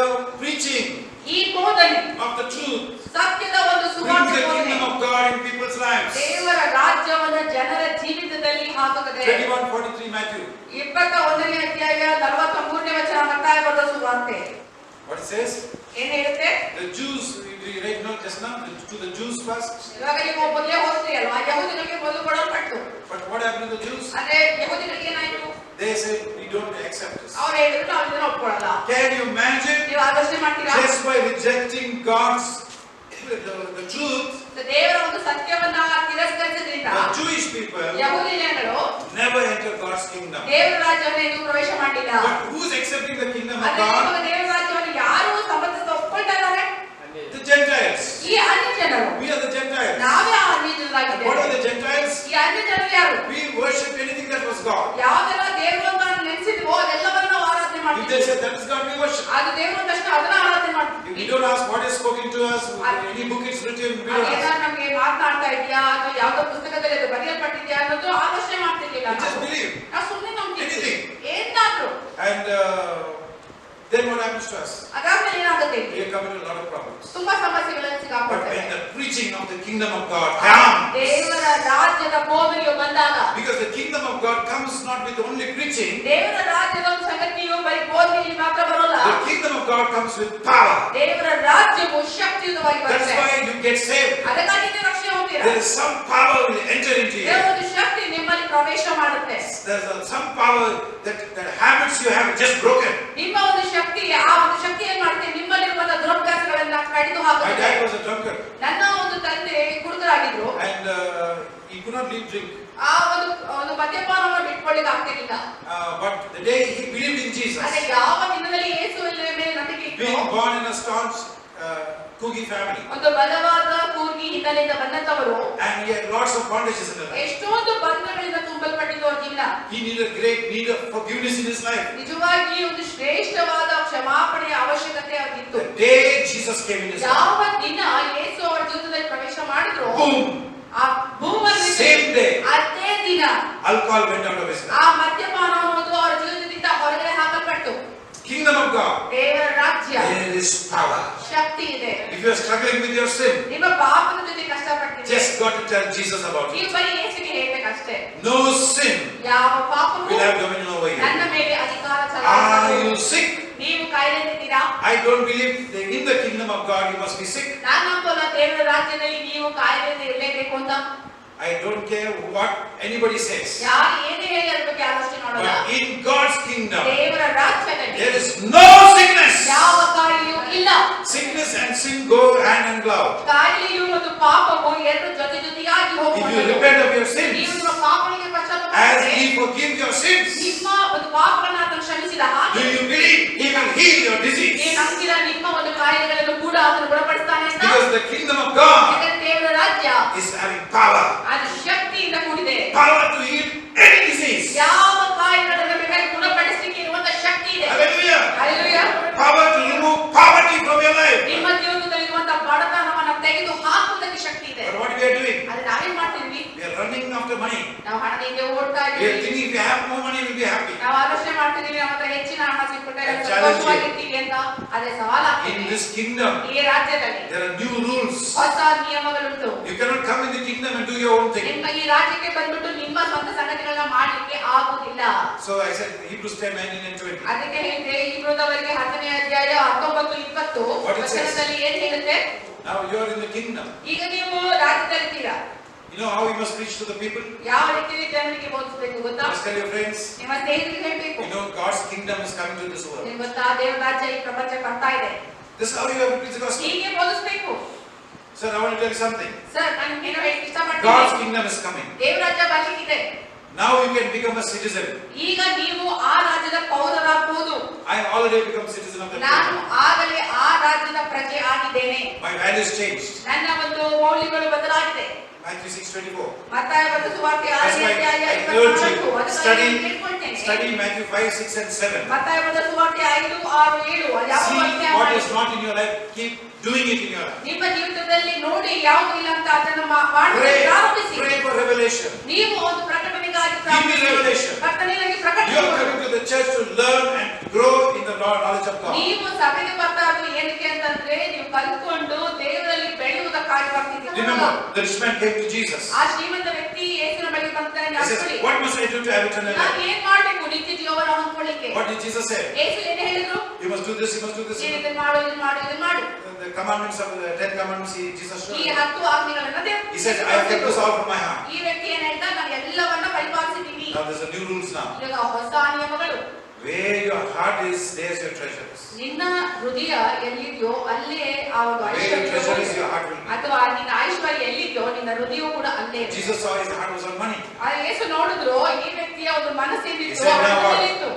preaching ಈ ಬೋಧನೆ of the truth ಸತ್ಯದ ಒಂದು brings ಸುವಾರ್ತೆ the ಬೋಧನೆ kingdom of God in people's lives. ದೇವರ ರಾಜ್ಯವನ್ನು ಜನರ ಜೀವಿತದಲ್ಲಿ ಯಹೂದ್ಯರಲ್ಲಿ ಹಾಕುತ್ತದೆ. 21:43 Matthew. 21ನೇ ಅಧ್ಯಾಯ 43ನೇ ವಚನ ಮತ್ತಾಯ ಬರೆದ ಸುವಾರ್ತೆ. What it says? ಏನು ಹೇಳುತ್ತೆ? The Jews, we read now just now, to the Jews first. ಇವಾಗ ನೀವು ಮೊದಲೇ ಓದ್ತೀರಿ ಅಲ್ವಾ? ಯಹೂದ್ಯರಿಗೆ ಮೊದಲು ಕೊಡಲ್ಪಟ್ಟು. But what happened to the Jews? ಅಂದ್ರೆ ಯಹೂದ್ಯರಿಗೆ ಏನಾಯ್ತು? They said, we don't accept this. ಅವರು ಹೇಳಿದ್ರು ನಾವು ಇದನ್ನ ಒಪ್ಕೊಳ್ಳಲ್ಲ. Can you imagine? ನೀವು ಆಲೋಚನೆ ಮಾಡ್ತೀರಾ? Just by rejecting God's the truth, ದೇವರ ಒಂದು ಸತ್ಯವನ್ನ ತಿರಸ್ಕರಿಸಿದ್ರಿಂದ the Jewish people ಯಹೂದಿ ಜನಗಳು never enter God's kingdom. ದೇವರ ರಾಜ್ಯವನ್ನು ಎಂದೂ ಪ್ರವೇಶ ಮಾಡಲಿಲ್ಲ. But who's accepting the kingdom of ಆದರೆ God? ಇವಾಗ ದೇವರ ರಾಜ್ಯವನ್ನು ಯಾರು ಸಮರ್ಥಿಸಿ ಒಪ್ಕೊಳ್ತಾ ಇದ್ದಾರೆ? The Gentiles. ಈ ಅನ್ಯ ಜನರು. We are the Gentiles. ನಾವೇ ಆ ಅನ್ಯ What ಜನರಾಗಿದ್ದೇವೆ. are the Gentiles? ಈ ಅನ್ಯ ಜನರು ಯಾರು? We worship anything that was God. ಯಾವುದೆಲ್ಲ ದೇವರು ಅಂತ ನೆನೆಸಿದ್ವೋ ಅದೆಲ್ಲವನ್ನ ನಾವು ಆರಾಧನೆ If ಮಾಡ್ತೀವಿ. they say that is God, we worship. ಅದು ದೇವರು ಅಂತಷ್ಟು ಅದನ್ನ ಆರಾಧನೆ If ಮಾಡ್ತೀವಿ. we don't ask what is spoken to us, any book is written, we don't ಅದೇನ ask. ನಮಗೆ ಮಾತನಾಡ್ತಾ ಇದೆಯಾ ಅಥವಾ ಯಾವುದೋ ಪುಸ್ತಕದಲ್ಲಿ ಅದು ಬರೆಯಲ್ಪಟ್ಟಿದ್ಯಾ ಅನ್ನೋದು ಆಲೋಚನೆ ಮಾಡ್ತಿರ್ಲಿಲ್ಲ. We just believe. ನಾವು ಸುಮ್ಮನೆ ನಂಬ್ತೀವಿ. Anything. ಏನಾದ್ರು. And then what happens to us? ಅದಾದ್ಮೇಲೆ ಏನಾಗುತ್ತೆ? We are coming to a lot of problems. ತುಂಬಾ ಸಮಸ್ಯೆಗಳನ್ನು But ಸಿಕ್ಕಾಕೊಳ್ತೇವೆ. when the preaching of the kingdom of God comes, ದೇವರ ರಾಜ್ಯದ ಬೋಧನೆಯು ಬಂದಾಗ because the kingdom of God comes not with only preaching, ದೇವರ ರಾಜ್ಯದ ಒಂದು ಸಂಗತಿಯು ಬರೀ ಬೋಧನೆಯಲ್ಲಿ ಮಾತ್ರ ಬರೋಲ್ಲ. the kingdom of God comes with power. ದೇವರ ರಾಜ್ಯವು ಶಕ್ತಿಯುತವಾಗಿ That's ಬರುತ್ತೆ. why you get saved. ಅದಕ್ಕಾಗಿ ನೀವು ರಕ್ಷಣೆ ಹೊಂದಿರಾ. There is some power will enter into you. ದೇವರ ಒಂದು ಶಕ್ತಿ ನಿಮ್ಮಲ್ಲಿ ಪ್ರವೇಶ ಮಾಡುತ್ತೆ. There's some power that habits you have just broken. ನಿಮ್ಮ ಒಂದು ಶಕ್ತಿ ಆ ಒಂದು ಶಕ್ತಿ ಏನ್ ಮಾಡುತ್ತೆ? ನಿಮ್ಮಲ್ಲಿರುವಂತಹ ದುರಭ್ಯಾಸಗಳನ್ನ ಕಡಿದು My ಹಾಕುತ್ತೆ. dad was a drunkard ನನ್ನ ಒಂದು ತಂದೆ ಕುಡುಕರಾಗಿದ್ರು. and he could not leave drink. ಆ ಒಂದು ಮದ್ಯಪಾನವನ್ನು ಬಿಟ್ಕೊಳ್ಳಿಕ್ಕೆ ಆಗ್ತಿರ್ಲಿಲ್ಲ. But the day he believed in Jesus, ಆದ್ರೆ ಯಾವ ದಿನದಲ್ಲಿ ಯೇಸುವಿನ ಮೇಲೆ ನಂಬಿಕೆ ಇತ್ತು, being born in a staunch Kugi family, ಒಂದು ಬಲವಾದ ಕೂರ್ಗಿ ಹಿನ್ನೆಲೆಯಿಂದ ಬಂದಂತವರು and he had lots of bondages in his life. ಎಷ್ಟೊಂದು ಬಂಧಗಳಿಂದ ತುಂಬಲ್ಪಟ್ಟಿದ್ದು ಅವ್ರ ಜೀವನ. He needed great need of forgiveness in his life. ನಿಜವಾಗಿ ಒಂದು ಶ್ರೇಷ್ಠವಾದ ಕ್ಷಮಾಪಣೆಯ ಅವಶ್ಯಕತೆ ಅವರಿಗಿತ್ತು. The day Jesus came in his life, ಯಾವ ದಿನ ಯೇಸು ಅವರ ಜೀವನದಲ್ಲಿ ಪ್ರವೇಶ ಮಾಡಿದ್ರು, boom, ಆ ಭೂಮಿ same day, ಅದೇ ದಿನ alcohol went out of his life. ಆ ಮದ್ಯಪಾನ ಅನ್ನೋದು ಅವರ ಜೀವನದಿಂದ ಹೊರಗಡೆ ಹಾಕಲ್ಪಟ್ಟು. Kingdom of God, ದೇವರ ರಾಜ್ಯ, there is power. ಶಕ್ತಿ ಇದೆ. If you are struggling with your sin, ನಿಮ್ಮ ಪಾಪದ ಜೊತೆ ಕಷ್ಟಪಟ್ಟಿದ್ದೀರಿ, just got to tell Jesus about it. ನೀವು ಬರೀ ಯೇಸುವಿಗೆ ಹೇಳ್ಬೇಕಷ್ಟೇ. No sin ಯಾವ ಪಾಪವೂ will have dominion over you. ನನ್ನ ಮೇಲೆ ಅಧಿಕಾರ Are ಚಲಾಯಿಸದು. you sick? ನೀವು ಕಾಯಿಲೆಯಿಂದಿದ್ದೀರಾ? I don't believe that in the kingdom of God you must be sick. ನಾನು ನಂಬಲ್ಲ ದೇವರ ರಾಜ್ಯದಲ್ಲಿ ನೀವು ಕಾಯಿಲೆಯಿಂದ ಇರಲೇಬೇಕು ಅಂತ. I don't care what anybody says. ಯಾರು ಏನೇ ಹೇಳಿ ಅದ್ರ ಬಗ್ಗೆ ಆಲೋಚನೆ ಮಾಡಲ್ಲ. But in God's kingdom, ದೇವರ ರಾಜ್ಯದಲ್ಲಿ there is no sickness. ಯಾವ ಕಾಯಿಲೆಯೂ ಇಲ್ಲ. Sickness and sin go hand in glove. ಕಾಯಿಲೆಯು ಮತ್ತು ಪಾಪವು ಎರಡು ಜೊತೆ ಜೊತೆಯಾಗಿ If you ಹೋಗುವುದು. repent of your ನೀವು sins, ನಿಮ್ಮ ಪಾಪಗಳಿಗೆ ಪಶ್ಚಾತ್ತಾಪ as ಮಾಡಿದರೆ, He forgives your sins, ನಿಮ್ಮ ಒಂದು ಪಾಪಗಳನ್ನು ಆತನು ಕ್ಷಮಿಸಿದ ಹಾಗೆ do you believe He will heal your ನೀವು disease? ನಂಬಿದ ನಿಮ್ಮ ಒಂದು ಕಾಯಿಲೆಗಳನ್ನು ಕೂಡ ಆತನು ಗುಣಪಡಿಸ್ತಾನೆ ಅಂತ. Because the kingdom of God ಯಾಕಂದ್ರೆ ದೇವರ ರಾಜ್ಯ is having power. ಅದು ಶಕ್ತಿಯಿಂದ ಕೂಡಿದೆ. Power to heal any disease. ಯಾವ ಕಾಯಿಲೆಗಳನ್ನು ಬೇಕಾದ್ರೆ ಗುಣಪಡಿಸಲಿಕ್ಕೆ ಇರುವಂತ ಶಕ್ತಿ ಇದೆ. Hallelujah. Hallelujah. Power to remove poverty from your life. ನಿಮ್ಮ ಜೀವನದಲ್ಲಿರುವಂತ ಬಡತನವನ್ನು ತೆಗೆದು ಹಾಕುವುದಕ್ಕೆ ಶಕ್ತಿ ಇದೆ. But what we are doing? ಅದು ನಾವೇನ್ ಮಾಡ್ತೀವಿ? We are running after money. ನಾವು ಹಣದ ಹಿಂದೆ ಓಡ್ತಾ We are ಇದ್ದೀವಿ. thinking if we have more money, we'll be happy. ನಾವು ಆಲೋಚನೆ ಮಾಡ್ತಿದೀವಿ ನಮ್ಮ ಹತ್ರ ಹೆಚ್ಚಿನ ಹಣ ಸಿಕ್ಬಿಟ್ರೆ I challenge ಸಂತೋಷವಾಗಿರ್ತೀವಿ ಅಂತ. ಅದೇ ಸವಾಲಾಗ್ತಿದೆ. In this kingdom, ಈ ರಾಜ್ಯದಲ್ಲಿ there are new rules. ಹೊಸ ನಿಯಮಗಳುಂಟು. You cannot come in the kingdom and do your own thing. ನಿಮ್ಮ ಈ ರಾಜ್ಯಕ್ಕೆ ಬಂದ್ಬಿಟ್ಟು ನಿಮ್ಮ ಸ್ವಂತ ಸಂಗತಿಗಳನ್ನ ಮಾಡ್ಲಿಕ್ಕೆ ಆಗುವುದಿಲ್ಲ. So I said Hebrews 10:19 and 20. ಅದಕ್ಕೆ ಹೇಳಿದ್ರೆ ಇಬ್ರದವರಿಗೆ 10ನೇ ಅಧ್ಯಾಯ 19-20 What it says? ವಚನದಲ್ಲಿ ಏನ್ ಹೇಳುತ್ತೆ? Now you are in the kingdom. ಈಗ ನೀವು ರಾಜ್ಯದಲ್ಲಿದ್ದೀರಾ. You know how you must preach to the people? ಯಾವ ರೀತಿಯಲ್ಲಿ ಜನರಿಗೆ ಬೋಧಿಸಬೇಕು You ಗೊತ್ತಾ? must tell your friends. ನಿಮ್ಮ ಸ್ನೇಹಿತರಿಗೆ ಹೇಳ್ಬೇಕು. You know God's kingdom is coming to this world. ನಿಮ್ಗೆ ಗೊತ್ತಾ ದೇವರ ರಾಜ್ಯ ಈ ಪ್ರಪಂಚಕ್ಕೆ ಬರ್ತಾ ಇದೆ. This is how you have to preach the gospel. ಹೀಗೆ ಬೋಧಿಸಬೇಕು. Sir, I want to tell you something. Sir ನಾನು ಏನೋ ಹೇಳಕ್ಕೆ God's ಇಷ್ಟಪಡ್ತೀನಿ. kingdom is coming. ದೇವರ ರಾಜ್ಯ ಬರ್ಲಿಕ್ಕಿದೆ. Now you can become a citizen. ಈಗ ನೀವು ಆ ರಾಜ್ಯದ ಪೌರರಾಗಬಹುದು. I already become citizen of the ನಾನು kingdom. ಆಗಲೇ ಆ ರಾಜ್ಯದ ಪ್ರಜೆ ಆಗಿದ್ದೇನೆ. My values changed. ನನ್ನ ಒಂದು ಮೌಲ್ಯಗಳು ಬದಲಾಗಿದೆ. Matthew 6:24. ಮತ್ತಾಯ ಬರೆದ ಸುವಾರ್ತೆ That's 6ನೇ why ಅಧ್ಯಾಯ I urge 24. you, ಅದಕ್ಕಾಗಿ study ನಾನು ಕೇಳ್ಕೊಳ್ತೇನೆ. Matthew 5, 6 and 7. ಮತ್ತಾಯ ಬರೆದ ಸುವಾರ್ತೆ 5, 6, 7 ಯಾವ See ವಾಕ್ಯ what ಮಾಡಿ. is not in your life, keep doing it in your life. ನಿಮ್ಮ ಜೀವಿತದಲ್ಲಿ ನೋಡಿ ಯಾವುದು ಇಲ್ಲ ಅಂತ ಅದನ್ನು ಮಾಡಲು Pray, ಪ್ರಾರಂಭಿಸಿ. pray for revelation. ನೀವು ಒಂದು ಪ್ರಕಟಣೆಗಾಗಿ Give me revelation. ಕರ್ತನಿಗಾಗಿ You ಪ್ರಕಟಣೆ are coming to the church to learn and grow in the knowledge of God. ನೀವು ಸಭೆಗೆ ಬರ್ತಾ ಇರೋದು ಏನಕ್ಕೆ ಅಂತಂದ್ರೆ ನೀವು ಕಲಿತುಕೊಂಡು ದೇವರಲ್ಲಿ ಬೆಳೆಯುವುದಕ್ಕಾಗಿ ಬರ್ತಿದ್ದೀರಿ. Remember, the rich man came to Jesus. ಆ ಶ್ರೀಮಂತ ವ್ಯಕ್ತಿ ಯೇಸುವಿನ ಬಳಿಗೆ ಬಂದಾಗ says, ಕಟ್ಕೊಳ್ಳಿ. what must I do to have eternal ನಾನು life? ಏನ್ ಮಾಡ್ಬೇಕು ನಿತ್ಯ ಜೀವನ ಹೊಂದ್ಕೊಳ್ಳಿಕ್ಕೆ? What did Jesus say? ಯೇಸು ಏನು ಹೇಳಿದ್ರು? You must do this, you must do this. ನೀನು ಇದನ್ನ ಮಾಡು, ಇದನ್ನ ಮಾಡು, ಇದನ್ನ ಮಾಡು. The commandments of the 10 commandments, Jesus showed. ಈ 10 ಆಜ್ಞೆಗಳನ್ನ He said, I have kept this all from my heart. ಈ ವ್ಯಕ್ತಿ ಏನ್ ಹೇಳ್ತಾ, ನಾನು ಎಲ್ಲವನ್ನ ಪರಿಪಾಲಿಸಿದ್ದೀನಿ. Now there's a new rules now. ಈಗ ಹೊಸ ನಿಯಮಗಳು. Where your heart is, there's your treasures. ನಿನ್ನ ಹೃದಯ ಎಲ್ಲಿದೆಯೋ ಅಲ್ಲೇ ಆ ಒಂದು Where your treasure is, your heart will be. ಅಥವಾ ನಿನ್ನ ಐಶ್ವರ್ಯ ಎಲ್ಲಿದೆಯೋ ನಿನ್ನ ಹೃದಯವು ಕೂಡ ಅಲ್ಲೇ ಇದೆ. Jesus saw his heart was on money. ಯೇಸು ನೋಡಿದ್ರು ಈ ವ್ಯಕ್ತಿಯ ಒಂದು ಮನಸ್ಸೇನಿತ್ತು He said, now what? ಅವನಲ್ಲಿತ್ತು.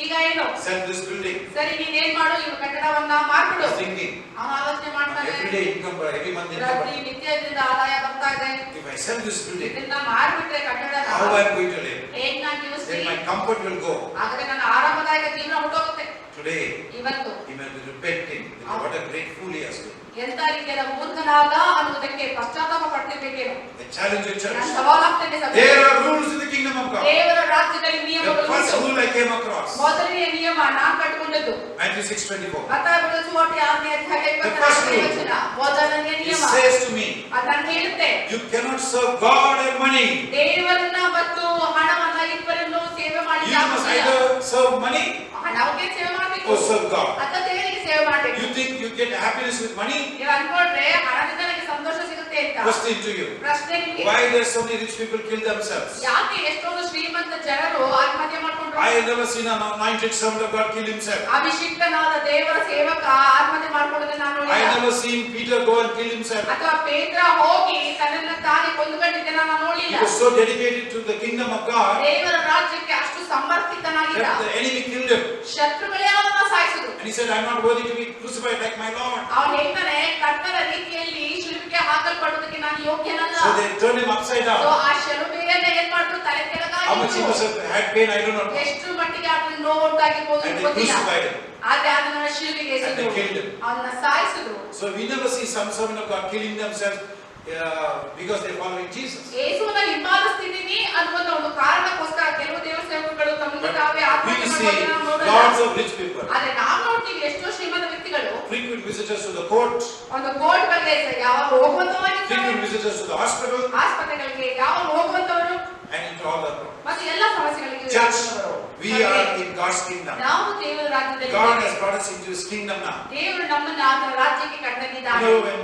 ಈಗ ಏನು? Sell this building. ಸರಿ ನೀನೇನ್ ಮಾಡು, ಇವ್ರ ಕಟ್ಟಡವನ್ನ ಮಾರ್ಬಿಡು. He's thinking, ಅವನು ಆಲೋಚನೆ ಮಾಡ್ತಾನೆ. every day income, every month ಪ್ರತಿ income. ನಿತ್ಯ ಇದರಿಂದ ಆದಾಯ ಬರ್ತಾ ಇದೆ. If I sell this building, ಇದನ್ನ ಮಾರ್ಬಿಟ್ರೆ ಕಟ್ಟಡ how am I going to live? ಹೇಗ್ ನಾನು Then ಜೀವಿಸ್ತೀನಿ? my comfort will go. ಹಾಗಾದ್ರೆ ನನ್ನ ಆರಾಮದಾಯಕ ಜೀವನ ಹೊರಟೋಗುತ್ತೆ. Today, ಇವತ್ತು he may be repenting. What a great fool he has been. ಎಂತ ರೀತಿಯ ಮೂರ್ಖನಾದ ಅನ್ನುವುದಕ್ಕೆ ಪಶ್ಚಾತ್ತಾಪ ಪಡ್ತಿರ್ಬೇಕೇನು? I challenge you, church. ನಾನು ಸವಾಲಾಗ್ತೇನೆ ಸಭೆ. There are rules in the kingdom of God. ದೇವರ ರಾಜ್ಯದಲ್ಲಿ The ನಿಯಮಗಳು first ಉಂಟು. rule I came across, ಮೊದಲನೆಯ ನಿಯಮ ನಾನು ಕಟ್ಟಿಕೊಂಡದ್ದು Matthew 6:24. ಮತ್ತಾಯ ಬರೆದ ಸುವಾರ್ತೆ 6ನೇ ಅಧ್ಯಾಯ The first 24ನೇ rule. ವಚನ. ಮೊದಲನೆಯ He ನಿಯಮ says to me, ಅದನ್ನು ಹೇಳುತ್ತೆ, you cannot serve God and money. ದೇವರನ್ನ ಮತ್ತು ಹಣವನ್ನ ಇಬ್ಬರನ್ನು ಸೇವೆ ಮಾಡಿ You must either serve money ಹಣಕ್ಕೆ ಸೇವೆ ಮಾಡಬೇಕು or serve God. ಅಥವಾ ದೇವರಿಗೆ ಸೇವೆ ಮಾಡಬೇಕು. You think you get happiness with money? ನೀವು ಅನ್ಕೊಂಡ್ರೆ ಹಣದಿಂದ ನನಗೆ ಸಂತೋಷ ಸಿಗುತ್ತೆ ಅಂತ. Question to you. ಪ್ರಶ್ನೆ ನಿಮಗೆ, Why there's so many rich people kill themselves? ಯಾಕೆ ಎಷ್ಟೊಂದು ಶ್ರೀಮಂತ ಜನರು ಆತ್ಮಹತ್ಯೆ ಮಾಡ್ಕೊಂಡ್ರು? I have never seen an anointed servant of God kill himself. ಅಭಿಷಿಕ್ತನಾದ ದೇವರ ಸೇವಕ ಆತ್ಮಹತ್ಯೆ ಮಾಡ್ಕೊಳ್ಳೋದನ್ನ ನಾನು I have ನೋಡಿಲ್ಲ. never seen Peter go and kill himself. ಅಥವಾ ಪೇತ್ರ ಹೋಗಿ ತನ್ನನ್ನ ತಾನೇ ಕೊಂದುಕೊಂಡಿದ್ದನ್ನ ನಾನು He ನೋಡಿಲ್ಲ. was so dedicated to the kingdom of God ದೇವರ ರಾಜ್ಯಕ್ಕೆ ಅಷ್ಟು ಸಮರ್ಪಿತನಾಗಿದ್ದ. that the enemy killed him. ಶತ್ರುಗಳೇ ಅವನನ್ನ ಸಾಯಿಸಿದ್ರು. And he said, I'm not worthy to be crucified like my Lord. ಅವನು ಹೇಳ್ತಾನೆ, ಕರ್ತನ ರೀತಿಯಲ್ಲಿ ಶಿಲುಬೆಗೆ ಹಾಕಲ್ಪಡುವುದಕ್ಕೆ ನಾನು ಯೋಗ್ಯನಲ್ಲ. So they turned him upside so down. ಆ ಶಿಲುಬೆಯನ್ನ ಏನ್ ಮಾಡಿದ್ರು? ತಲೆ How much he must ಕೆಳಗಾಗಿತ್ತು. have had pain, I do not know. ಎಷ್ಟು ಮಟ್ಟಿಗೆ ಅದನ್ನು ನೋವು ಉಂಟಾಗಿರ್ಬೋದು And they ಗೊತ್ತಿಲ್ಲ. crucified him. ಆದ್ರೆ ಅದನ್ನ ಶಿಲುಬೆಗೆ And they ಎಸೆದ್ರು. killed him. ಅವನ್ನ ಸಾಯಿಸಿದ್ರು. So we never see some servant of God killing themselves because they're following Jesus. ಯೇಸುವನ್ನ ಹಿಂಬಾಲಿಸ್ತಿದ್ದೀನಿ ಅನ್ನುವಂತ ಒಂದು ಕಾರಣಕ್ಕೋಸ್ಕರ ಕೆಲವು ದೇವರ ಸೇವಕರು ತಮಗೆ ತಾವೇ We ಆತ್ಮಹತ್ಯೆ see ಮಾಡ್ಕೊಳ್ಳೋದನ್ನ ನಾವು ನೋಡಲ್ಲ. lots of rich people, ಆದ್ರೆ ನಾವು ನೋಡ್ತೀವಿ ಎಷ್ಟೋ ಶ್ರೀಮಂತ ವ್ಯಕ್ತಿಗಳು frequent visitors to the court, ಒಂದು ಕೋರ್ಟ್ಗಳಿಗೆ ಯಾವಾಗ ಹೋಗುವಂತವಾಗಿರ್ತಾರೆ, frequent visitors to the hospital, ಆಸ್ಪತ್ರೆಗಳಿಗೆ ಯಾವಾಗ ಹೋಗುವಂತವರು and into all the problems. ಮತ್ತೆ ಎಲ್ಲ ಸಮಸ್ಯೆಗಳಿಗೆ Church, ಇರುವಂತವರು. we are in God's kingdom. ನಾವು ದೇವರ ರಾಜ್ಯದಲ್ಲಿ God ಇದ್ದೇವೆ. has brought us into His kingdom now. ದೇವರು ನಮ್ಮನ್ನ ಆತನ ರಾಜ್ಯಕ್ಕೆ You ಕರೆತಂದಿದ್ದಾನೆ. know, when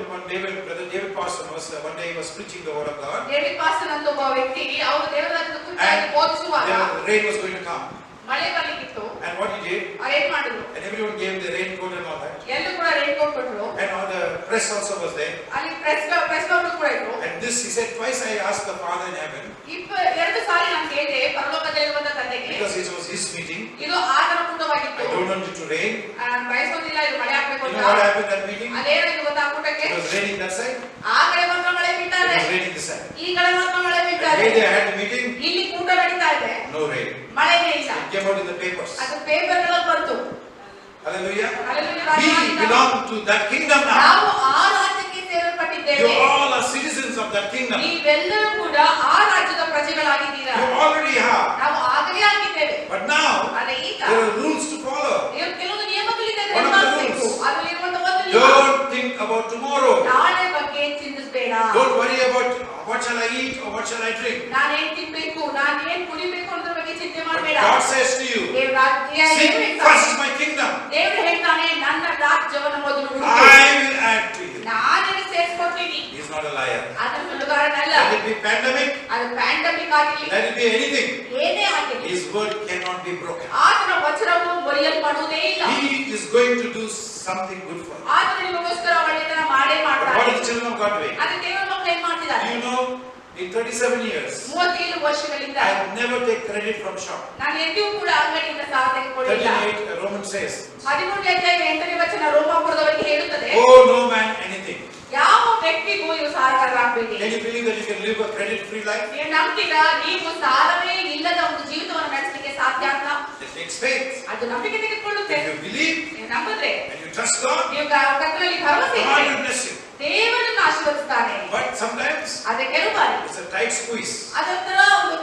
Brother David Pastor was one day he was preaching the word of God, David pastor ಅಂತ ಒಬ್ಬ ವ್ಯಕ್ತಿ ಅವರು ದೇವರ ರಾಜ್ಯದ ಕುರಿತಾಗಿ and ಬೋಧಿಸುವಾಗ the rain was going to come. ಮಳೆ ಬರ್ಲಿಕ್ಕಿತ್ತು. And what he did, ಅವ್ರು ಏನ್ ಮಾಡಿದ್ರು? and everyone gave him the raincoat and all that. ಎಲ್ಲರೂ ಕೂಡ ರೇಟ್ ಕೊಟ್ರು. And all the press also was there. ಅಲ್ಲಿ ಪ್ರೆಸ್ ಅವರು ಕೂಡ ಇದ್ರು. And this, he said, twice I asked the Father in heaven, ಎರಡು ಸಾರಿ ನಾನು ಕೇಳಿದೆ ಪರಲೋಕದಲ್ಲಿರುವಂತ ತಂದೆಗೆ. because it was his meeting. ಇದು ಆತನ ಕೂಟವಾಗಿತ್ತು. I don't want it to rain. ನಾನು ಬಯಸೋದಿಲ್ಲ ಇದು ಮಳೆ ಆಗ್ಬೇಕು You ಅಂತ. know what happened at that meeting? ಅದೇನಾಯ್ತು ಗೊತ್ತಾ ಆ ಕೂಟಕ್ಕೆ? It was raining that side, ಆ ಕಡೆ ಮಾತ್ರ ಮಳೆ it ಬೀಳ್ತಾರೆ, was raining this side. ಈ ಕಡೆ ಮಾತ್ರ ಮಳೆ And ಬೀಳ್ತಾರೆ. here they had the meeting, ಇಲ್ಲಿ ಕೂಟ ನಡೀತಾ ಇದೆ, no rain. ಮಳೆನೇ ಇಲ್ಲ. It came out in the papers. ಅದು ಪೇಪರ್ಗಳಲ್ಲಿ ಬಂತು. Hallelujah. Hallelujah. We belong to that kingdom now. ನಾವು ಆ ರಾಜ್ಯಕ್ಕೆ ಸೇರಲ್ಪಟ್ಟಿದ್ದೇವೆ. You all are citizens of that kingdom. ನೀವೆಲ್ಲರೂ ಕೂಡ ಆ ರಾಜ್ಯದ ಪ್ರಜೆಗಳಾಗಿದ್ದೀರಾ. You already are. ನಾವು ಆಗಲೇ ಆಗಿದ್ದೇವೆ. But now, ಆದ್ರೆ ಈಗ there are rules to follow. ದೇವರು ಕೆಲವೊಂದು ನಿಯಮಗಳಿದೆ What are the ಪಾಲಿಸಬೇಕು. rules? ಅದರಲ್ಲಿರುವಂತ ಒಂದು ನಿಯಮ, Don't think about tomorrow. ನಾಳೆ ಬಗ್ಗೆ ಚಿಂತಿಸಬೇಡ. Don't worry about what shall I eat or what shall I drink. ನಾನೇನ್ ತಿನ್ಬೇಕು, ನಾನೇನ್ ಕುಡಿಬೇಕು ಅನ್ನೋದ್ರ ಬಗ್ಗೆ ಚಿಂತೆ ಮಾಡಬೇಡ. God says to you, seek first my kingdom. ದೇವರು ಹೇಳ್ತಾನೆ, ನನ್ನ ರಾಜ್ಯವನ್ನು ಮೊದಲು ಹುಡುಕು, I will add to you. ನಾನು ನಿನಗೆ ಸೇರಿಸ್ಕೊಡ್ತೀನಿ. He is not a liar. ಅದು ಸುಳ್ಳುಗಾರನಲ್ಲ. Let it be pandemic, ಅದು ಪ್ಯಾಂಡಮಿಕ್ ಆಗಿರಲಿ, let it be anything. ಏನೇ ಆಗಿರಲಿ, His word cannot be broken. ಆತನ ವಚನವು ಮುರಿಯಲ್ಪಡುವುದೇ ಇಲ್ಲ. He is going to do something good for you. ಆತನ ನಿಮಗೋಸ್ಕರ ಒಳ್ಳೆಯದನ್ನ ಮಾಡೇ But what ಮಾಡ್ತಾನೆ. is the children of God doing? ಅದು ದೇವರ ಮಕ್ಕಳು ಏನ್ ಮಾಡ್ತಿದ್ದಾರೆ? You know, in 37 years, 37 ವರ್ಷಗಳಿಂದ I have never taken credit from shop. ನಾನು ಎಂದಿಗೂ ಕೂಡ ಅಂಗಡಿಯಿಂದ ಸಾಲ ತೆಗೆದುಕೊಳ್ಳಿಲ್ಲ. 38, Romans says, 13ನೇ ವಚನ ರೋಮಾಪುರದವರಿಗೆ ಹೇಳುತ್ತದೆ, owe no man anything. ಯಾವ ವ್ಯಕ್ತಿಗೂ ನೀವು ಸಾಲಗಾರರಾಗಬೇಡಿ. Can you believe that you can live a credit-free life? ನೀವು ನಂಬ್ತೀರಾ ನೀವು ಸಾಲವೇ ಇಲ್ಲದ ಒಂದು ಜೀವಿತವನ್ನು ನಡೆಸಲಿಕ್ಕೆ ಸಾಧ್ಯ ಅಂತ? It takes faith. ಅದು ನಂಬಿಕೆ ತೆಗೆದುಕೊಳ್ಳುತ್ತೆ. If you believe ನೀವು ನಂಬಿದ್ರೆ, and you trust God, ನೀವು ಕರ್ತನಲ್ಲಿ ಭರವಸೆ God ಇಟ್ಟರೆ will bless you. ದೇವರನ್ನು ಆಶೀರ್ವದಿಸ್ತಾನೆ. But sometimes ಆದ್ರೆ ಕೆಲವು ಬಾರಿ it's a tight squeeze. ಅದೊಂಥರ ಒಂದು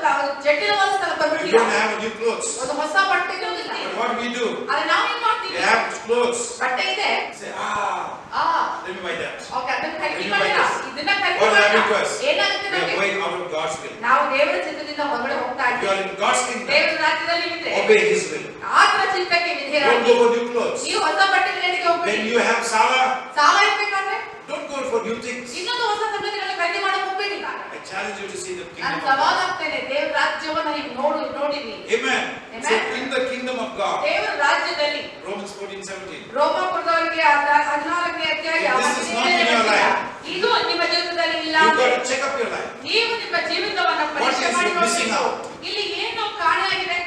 ಜಟಿಲವಾದ ಸ್ಥಳ You ಬಂದ್ಬಿಟ್ಟಿದೆ. don't have new clothes. ಒಂದು ಹೊಸ ಬಟ್ಟೆ ಇರೋದಿಲ್ಲ. But what we do, ಆದ್ರೆ ನಾವೇನ್ we ಮಾಡ್ತೀವಿ? have clothes. ಬಟ್ಟೆ ಇದೆ, Say, ಆ let me buy that. Okay ಅದನ್ನ ಖರೀದಿ Can you ಮಾಡೋಣ, buy this? ನಿನ್ನ ಖರೀದಿ What is happening to ಮಾಡಿದ us? ಏನಾಗುತ್ತೆ We are ನಮಗೆ? going out of God's will. ನಾವು ದೇವರ ಚಿತ್ತದಿಂದ ಹೊರಗಡೆ ಹೋಗ್ತಾ You ಇದ್ದೀವಿ. are in God's kingdom. ದೇವರ ರಾಜ್ಯದಲ್ಲಿ ಇದ್ರೆ Obey His will. ಆತನ ಚಿತ್ತಕ್ಕೆ Don't ವಿಧೇಯರಾಗಿ go for new clothes. ನೀವು ಹೊಸ ಬಟ್ಟೆ ಖರೀದಿಗೆ When ಹೋಗ್ಬೇಡಿ. you have Sala, ಸಾಲ ಇರ್ಬೇಕಾದ್ರೆ don't go for new things. ಇನ್ನೊಂದು ಹೊಸ ಸಂಗತಿಗಳನ್ನ ಖರೀದಿ ಮಾಡಕ್ ಹೋಗ್ಬೇಡಿ. I challenge you to see the ನಾನು kingdom of ಸವಾಲ್ God. ಆಗ್ತೇನೆ, ದೇವರ ರಾಜ್ಯವನ್ನ ನೀವು ನೋಡಿರಿ. Amen. Amen. So in the kingdom of God, ದೇವರ ರಾಜ್ಯದಲ್ಲಿ Romans 14:17. ರೋಮಾಪುರದವರಿಗೆ 14ನೇ ಅಧ್ಯಾಯ This is not 17ನೇ in your ವಚನ. life. ಇದು ನಿಮ್ಮ ಜೀವಿತದಲ್ಲಿ ಇಲ್ಲ You've ಅಂದ್ರೆ got to check up your life. ನೀವು ನಿಮ್ಮ ಜೀವಿತವನ್ನ ಪರೀಕ್ಷೆ What is ಮಾಡಿ you missing ನೋಡ್ಬೇಕು. out? ಇಲ್ಲಿ ಏನು ಕಾಣೆಯಾಗಿದೆ?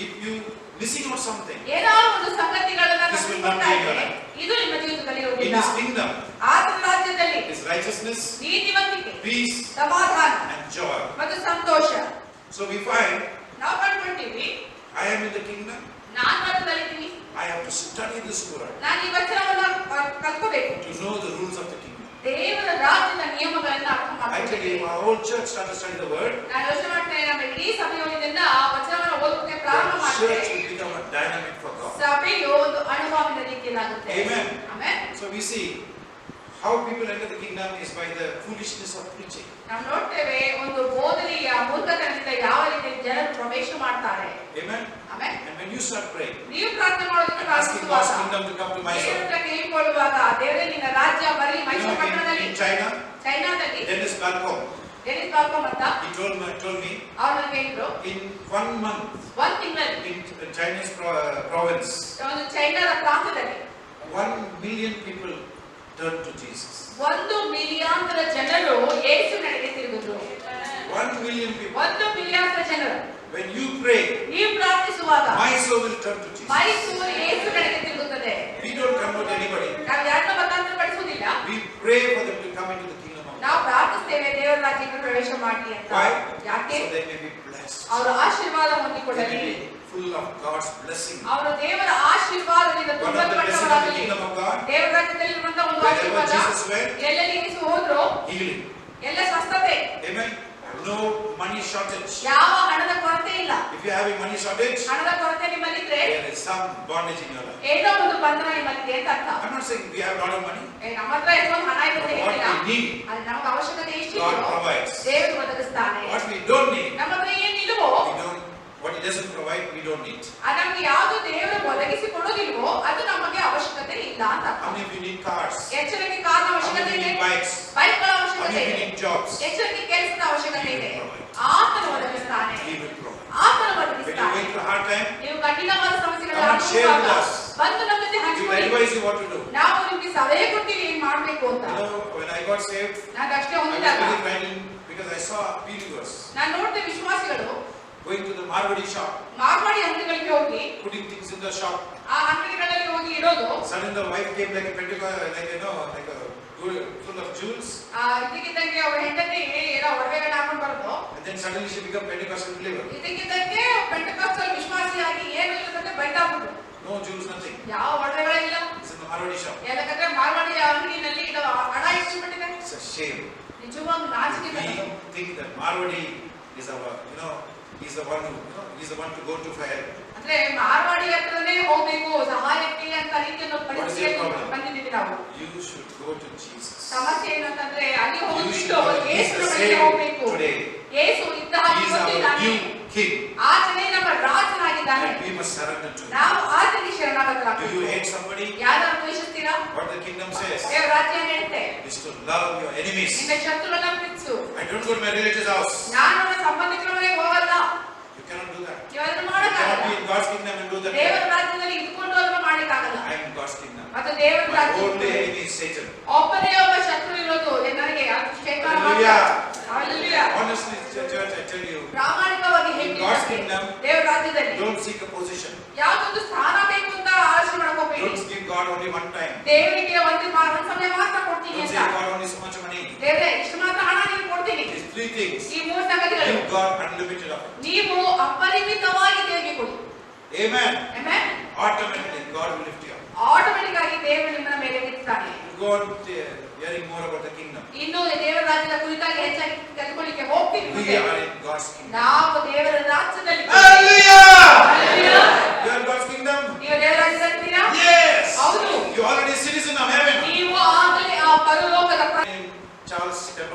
If you missing out something, ಏನಾದ್ರು ಒಂದು ಸಂಗತಿಗಳನ್ನ This will not be in your ತಪ್ಪಿಸ್ಕೊಂಡ್ರೆ life. ಇದು ನಿಮ್ಮ ಜೀವಿತದಲ್ಲಿ in ಇರುವುದಿಲ್ಲ. His kingdom, ಆತನ ರಾಜ್ಯದಲ್ಲಿ is righteousness, ನೀತಿವಂತಿಕೆ, peace, ಸಮಾಧಾನ and joy. ಮತ್ತು ಸಂತೋಷ. So we find ನಾವು ಕಂಡುಕೊಂತೀವಿ, I am in the kingdom. ನಾನು ರಾಜ್ಯದಲ್ಲಿದ್ದೀನಿ, I have to study this word ನಾನು ಈ ವಚನವನ್ನ ಕಲ್ತ್ಕೋಬೇಕು, to know the rules of the kingdom. ದೇವರ ರಾಜ್ಯದ ನಿಯಮಗಳನ್ನ ಅರ್ಥ I tell you, ಮಾಡ್ಕೊಬೇಕು. our whole church started studying the word. ನಾನು ಯೋಚನೆ ಮಾಡ್ತೇನೆ, ನಮ್ಮ ಇಡೀ ಸಭೆಯೋನಿಂದ ವಚನವನ್ನ ಓದೋಕೆ ಪ್ರಾರಂಭ The ಮಾಡಿದ್ರೆ church will become a dynamic for God. ಸಭೆಯು ಒಂದು ಅನುಭವದ ರೀತಿಯಲ್ಲಾಗುತ್ತೆ. Amen. Amen. So we see how people enter the kingdom is by the foolishness of preaching. ನಾವು ನೋಡ್ತೇವೆ ಒಂದು ಬೋಧನೆಯ ಮೂರ್ಖತನದಿಂದ ಯಾವ ರೀತಿ ಜನರು ಪ್ರವೇಶ ಮಾಡ್ತಾರೆ. Amen. Amen. And when you start praying, ನೀವು ಪ್ರಾರ್ಥನೆ ಮಾಡೋದಕ್ಕೆ asking God's ಪ್ರಾರಂಭಿಸುವಾಗ kingdom to come to my soul. ದೇವರ ಕೇಳಿಕೊಳ್ಳುವಾಗ ದೇವರೇ ನಿನ್ನ ರಾಜ್ಯ ಬರಲಿ You ಮೈಸೂರು know, ಪಟ್ಟಣದಲ್ಲಿ, in China, ಚೈನಾದಲ್ಲಿ Dennis Balcom, ಡೆನಿಸ್ ಬಾಲ್ಕೋಮ್ ಅಂತ he told me ಅವ್ರು ನನಗೆ ಹೇಳಿದ್ರು, in 1 month ಒಂದ್ ತಿಂಗಳಲ್ಲಿ in the Chinese province, ಒಂದು ಚೈನಾದ ಪ್ರಾಂತ್ಯದಲ್ಲಿ 1 million people turned to Jesus. 1 million ಜನರು ಯೇಸು ನಡೆಗೆ ತಿರುಗಿದ್ರು. 1 million people. 1 ಮಿಲಿಯನ್ ಜನರು. When you pray, ನೀವು ಪ್ರಾರ್ಥಿಸುವಾಗ my soul will turn to Jesus. Mysuru ಯೇಸು ನಡೆಗೆ ತಿರುಗುತ್ತದೆ. We don't convert anybody. ನಾವು ಯಾರನ್ನ ಮತಾಂತರ ಪಡಿಸುವುದಿಲ್ಲ, We pray for them to come into the kingdom of ನಾವು God. ಪ್ರಾರ್ಥಿಸ್ತೇವೆ ದೇವರ ರಾಜ್ಯಕ್ಕೆ ಪ್ರವೇಶ ಮಾಡಿ ಅಂತ. Why? ಯಾಕೆ? So they may be blessed. ಅವರ ಆಶೀರ್ವಾದ They ಹೊಂದಿಕೊಳ್ಳಲಿ, may be full of God's blessing. ಅವರು ದೇವರ ಆಶೀರ್ವಾದದಿಂದ One of the blessings of the ತುಂಬಲ್ಪಟ್ಟವರಾಗಲಿ. kingdom of God, ದೇವರ ರಾಜ್ಯದಲ್ಲಿರುವಂತಹ ಒಂದು wherever ಆಶೀರ್ವಾದ, Jesus went, ಎಲ್ಲೆಲ್ಲಿ ಯೇಸು ಹೋದ್ರು healing. ಎಲ್ಲ ಸ್ವಸ್ಥತೆ, Amen. No money shortage. ಯಾವ ಹಣದ ಕೊರತೆ ಇಲ್ಲ. If you have a money shortage, ಹಣದ ಕೊರತೆ ನಿಮ್ಮಲ್ಲಿದ್ರೆ there is some bondage in your life. ಏನೋ ಒಂದು ಬಂಧನ ನಿಮ್ಮಲ್ಲಿದೆ ಅಂತ ಅರ್ಥ. I'm not saying we have a lot of money. ನಮ್ಮ ಹತ್ರ ಎಷ್ಟೊಂದು ಹಣ But ಇರುತ್ತೆ what ಹೇಳಿಲ್ಲ, we need, ಅದು ನಮಗೆ ಅವಶ್ಯಕತೆ God ಎಷ್ಟಿದೆಯೋ provides. ದೇವರು ಒದಗಿಸ್ತಾನೆ. What we don't need, ನಮ್ಮ ಹತ್ರ ಏನಿಲ್ವೋ, we don't. What He doesn't provide, we don't need. ಅದು ನಮಗೆ ಯಾವುದು ದೇವರು ಒದಗಿಸಿ ಕೊಡೋದಿಲ್ವೋ ಅದು ನಮಗೆ ಅವಶ್ಯಕತೆ ಇಲ್ಲ ಅಂತ ಅರ್ಥ. How many of you need cars? ಎಚ್ಚರಿಕೆ ಕಾರಣ How ಅವಶ್ಯಕತೆ many ಇದೆ, need bikes? ಬೈಕ್ಗಳ How ಅವಶ್ಯಕತೆ many of you ಇದೆ, need jobs? ಎಚ್ಚರಿಕೆ ಕೆಲಸದ ಅವಶ್ಯಕತೆ ಇದೆ. He will provide. ಆತನು ಒದಗಿಸ್ತಾನೆ, He will provide. ಆತನು When you're ಒದಗಿಸ್ತಾನೆ. going through a hard time, ನೀವು ಕಠಿಣವಾದ ಸಮಸ್ಯೆಗಳ Come and share with us. ಬಂದು ನಮ್ಮ ಜೊತೆ we will ಹಂಚಿಕೊಳ್ಳಿ. advise you what to do. ನಾವು ನಿಮ್ಗೆ ಸಲಹೆ ಕೊಡ್ತೀವಿ ಏನ್ ಮಾಡ್ಬೇಕು ಅಂತ. You know, when I got saved, ನಾನು ಅಷ್ಟೇ I was ಹೊಂದಿದಾಗ very frightened because I saw believers ನಾನು ನೋಡಿದ ವಿಶ್ವಾಸಿಗಳು going to the Marwadi shop, Marwari ಅಂಗಡಿಗಳಿಗೆ ಹೋಗಿ putting things in the shop. ಆ ಅಂಗಡಿಗಳಲ್ಲಿ ಹೋಗಿ ಇಡೋದು. Suddenly the wife came like a Pentecost, like like a full of jewels. ಇದಕ್ಕಿದ್ದಂಗೆ ಅವ್ರ ಹೆಂಡತಿ ಏನೋ ಒಡವೆಗಳನ್ನ ಹಾಕೊಂಡು ಬರೋದು. And then suddenly she became Pentecostal believer. ಇದಕ್ಕಿದ್ದಂಗೆ ಪೆಂಟೆಕಾಸ್ಟಲ್ ವಿಶ್ವಾಸಿಯಾಗಿ ಏನು ಇಲ್ಲದಂತೆ ಬೈದಾಗ್ಬಿಟ್ರು. No jewels, nothing. ಯಾವ ಒಡವೆಗಳಿಲ್ಲ. It's in the Marwadi shop. ಯಾಕಂದ್ರೆ ಮಾರ್ವಾಡಿ ಅಂಗಡಿನಲ್ಲಿ ಇದು ಹಣ ಇಟ್ಬಿಟ್ಟಿದೆ. It's a shame. ನಿಜವಾಗ್ಲೂ ನಾಚಿಕೆ We ಬರೋದು. think that Marwadi is our, he's the one who, he's the one to go to for help. ಅಂದ್ರೆ ಮಾರ್ವಾಡಿ ಹತ್ರನೇ ಹೋಗ್ಬೇಕು ಸಹಾಯಕ್ಕೆ ಅಂತ ರೀತಿಯ ಪರಿಸ್ಥಿತಿಯಲ್ಲಿ problem? ಬಂದಿದ್ದೀವಿ ನಾವು. You should go to Jesus. ಸಮಸ್ಯೆ ಏನಂತಂದ್ರೆ ಅಲ್ಲಿ You ಹೋಗ್ಬಿಟ್ಟು should go. He's ಯೇಸುವಿನ the ಬಳಿಗೆ same ಹೋಗ್ಬೇಕು. today. ಯೇಸು ಇದ್ದ ಹಾಗೆ He is our ಇವತ್ತಿದ್ದಾನೆ. new king. ಆತನೇ ನಮ್ಮ ರಾಜನಾಗಿದ್ದಾನೆ. And we must surrender to him. ನಾವು ಆತನಿಗೆ Do ಶರಣಾಗತರಾಗಬೇಕು. you hate somebody? ಯಾರನ್ನು ದ್ವೇಷಿಸ್ತೀರಾ? What the kingdom says ದೇವರ ರಾಜ್ಯ ಹೇಳುತ್ತೆ is to love your enemies. ನಿನ್ನ ಶತ್ರುಗಳನ್ನ ಪ್ರೀತಿಸು. I don't go to my relative's house. ನಾನು ನನ್ನ ಸಂಬಂಧಿಕರ ಮನೆಗೆ ಹೋಗಲ್ಲ. You cannot do that. ನೀವು ಅದನ್ನು You ಮಾಡಕ್ಕಾಗಲ್ಲ. cannot be in God's kingdom and do that. ದೇವರ ರಾಜ್ಯದಲ್ಲಿ ಇದ್ಕೊಂಡು ಅದನ್ನು ಮಾಡ್ಲಿಕ್ಕಾಗಲ್ಲ. I am in God's kingdom. ಮತ್ತು ದೇವರ My only ರಾಜ್ಯ enemy is Satan. ಒಬ್ಬನೇ ಒಬ್ಬ ಶತ್ರು ಇರೋದು ನನಗೆ ಅದು ಶೇಖರ Hallelujah. Hallelujah. Honestly, church, I tell you, ಪ್ರಾಮಾಣಿಕವಾಗಿ in ಹೇಳಿ God's kingdom, ದೇವರ ರಾಜ್ಯದಲ್ಲಿ don't seek a position. ಯಾವುದೊಂದು ಸ್ಥಾನ ಬೇಕು ಅಂತ ಆಲೋಚನೆ ಮಾಡ್ಕೋಬೇಡಿ. Don't give God only one time. ದೇವರಿಗೆ ಒಂದು ಸಮಯ ಮಾತ್ರ ಕೊಡ್ತೀನಿ Don't ಅಂತ. say God only so much money. ದೇವರೇ ಇಷ್ಟು ಮಾತ್ರ ಹಣ ನಿಮಗೆ ಕೊಡ್ತೀನಿ. These three things. ಈ ಮೂರು ಸಂಗತಿಗಳು Give God unlimited of it. ನೀವು ಅಪರಿಮಿತವಾಗಿ ದೇವರಿಗೆ ಕೊಡಿ. Amen. Amen. Automatically, God will lift you up. Automatic ಆಗಿ ದೇವರು ನಿಮ್ಮನ್ನ ಮೇಲೆ ಎತ್ತುತ್ತಾನೆ. You go on hearing more about the kingdom. ಇನ್ನು ದೇವರ ರಾಜ್ಯದ ಕುರಿತಾಗಿ ಹೆಚ್ಚಾಗಿ ಕಲಿಕೊಳ್ಳಿಕ್ಕೆ ಹೋಗ್ತೀವಿ. We are in God's kingdom. ನಾವು ದೇವರ ರಾಜ್ಯದಲ್ಲಿ Hallelujah! Hallelujah. You are in God's kingdom? ನೀವು ದೇವರ ರಾಜ್ಯದಲ್ಲಿದ್ದೀರಾ? Yes! ಹೌದು. You are already a citizen of heaven. ನೀವು ಆಗಲೇ ಆ ಪರಲೋಕದ Charles Stephen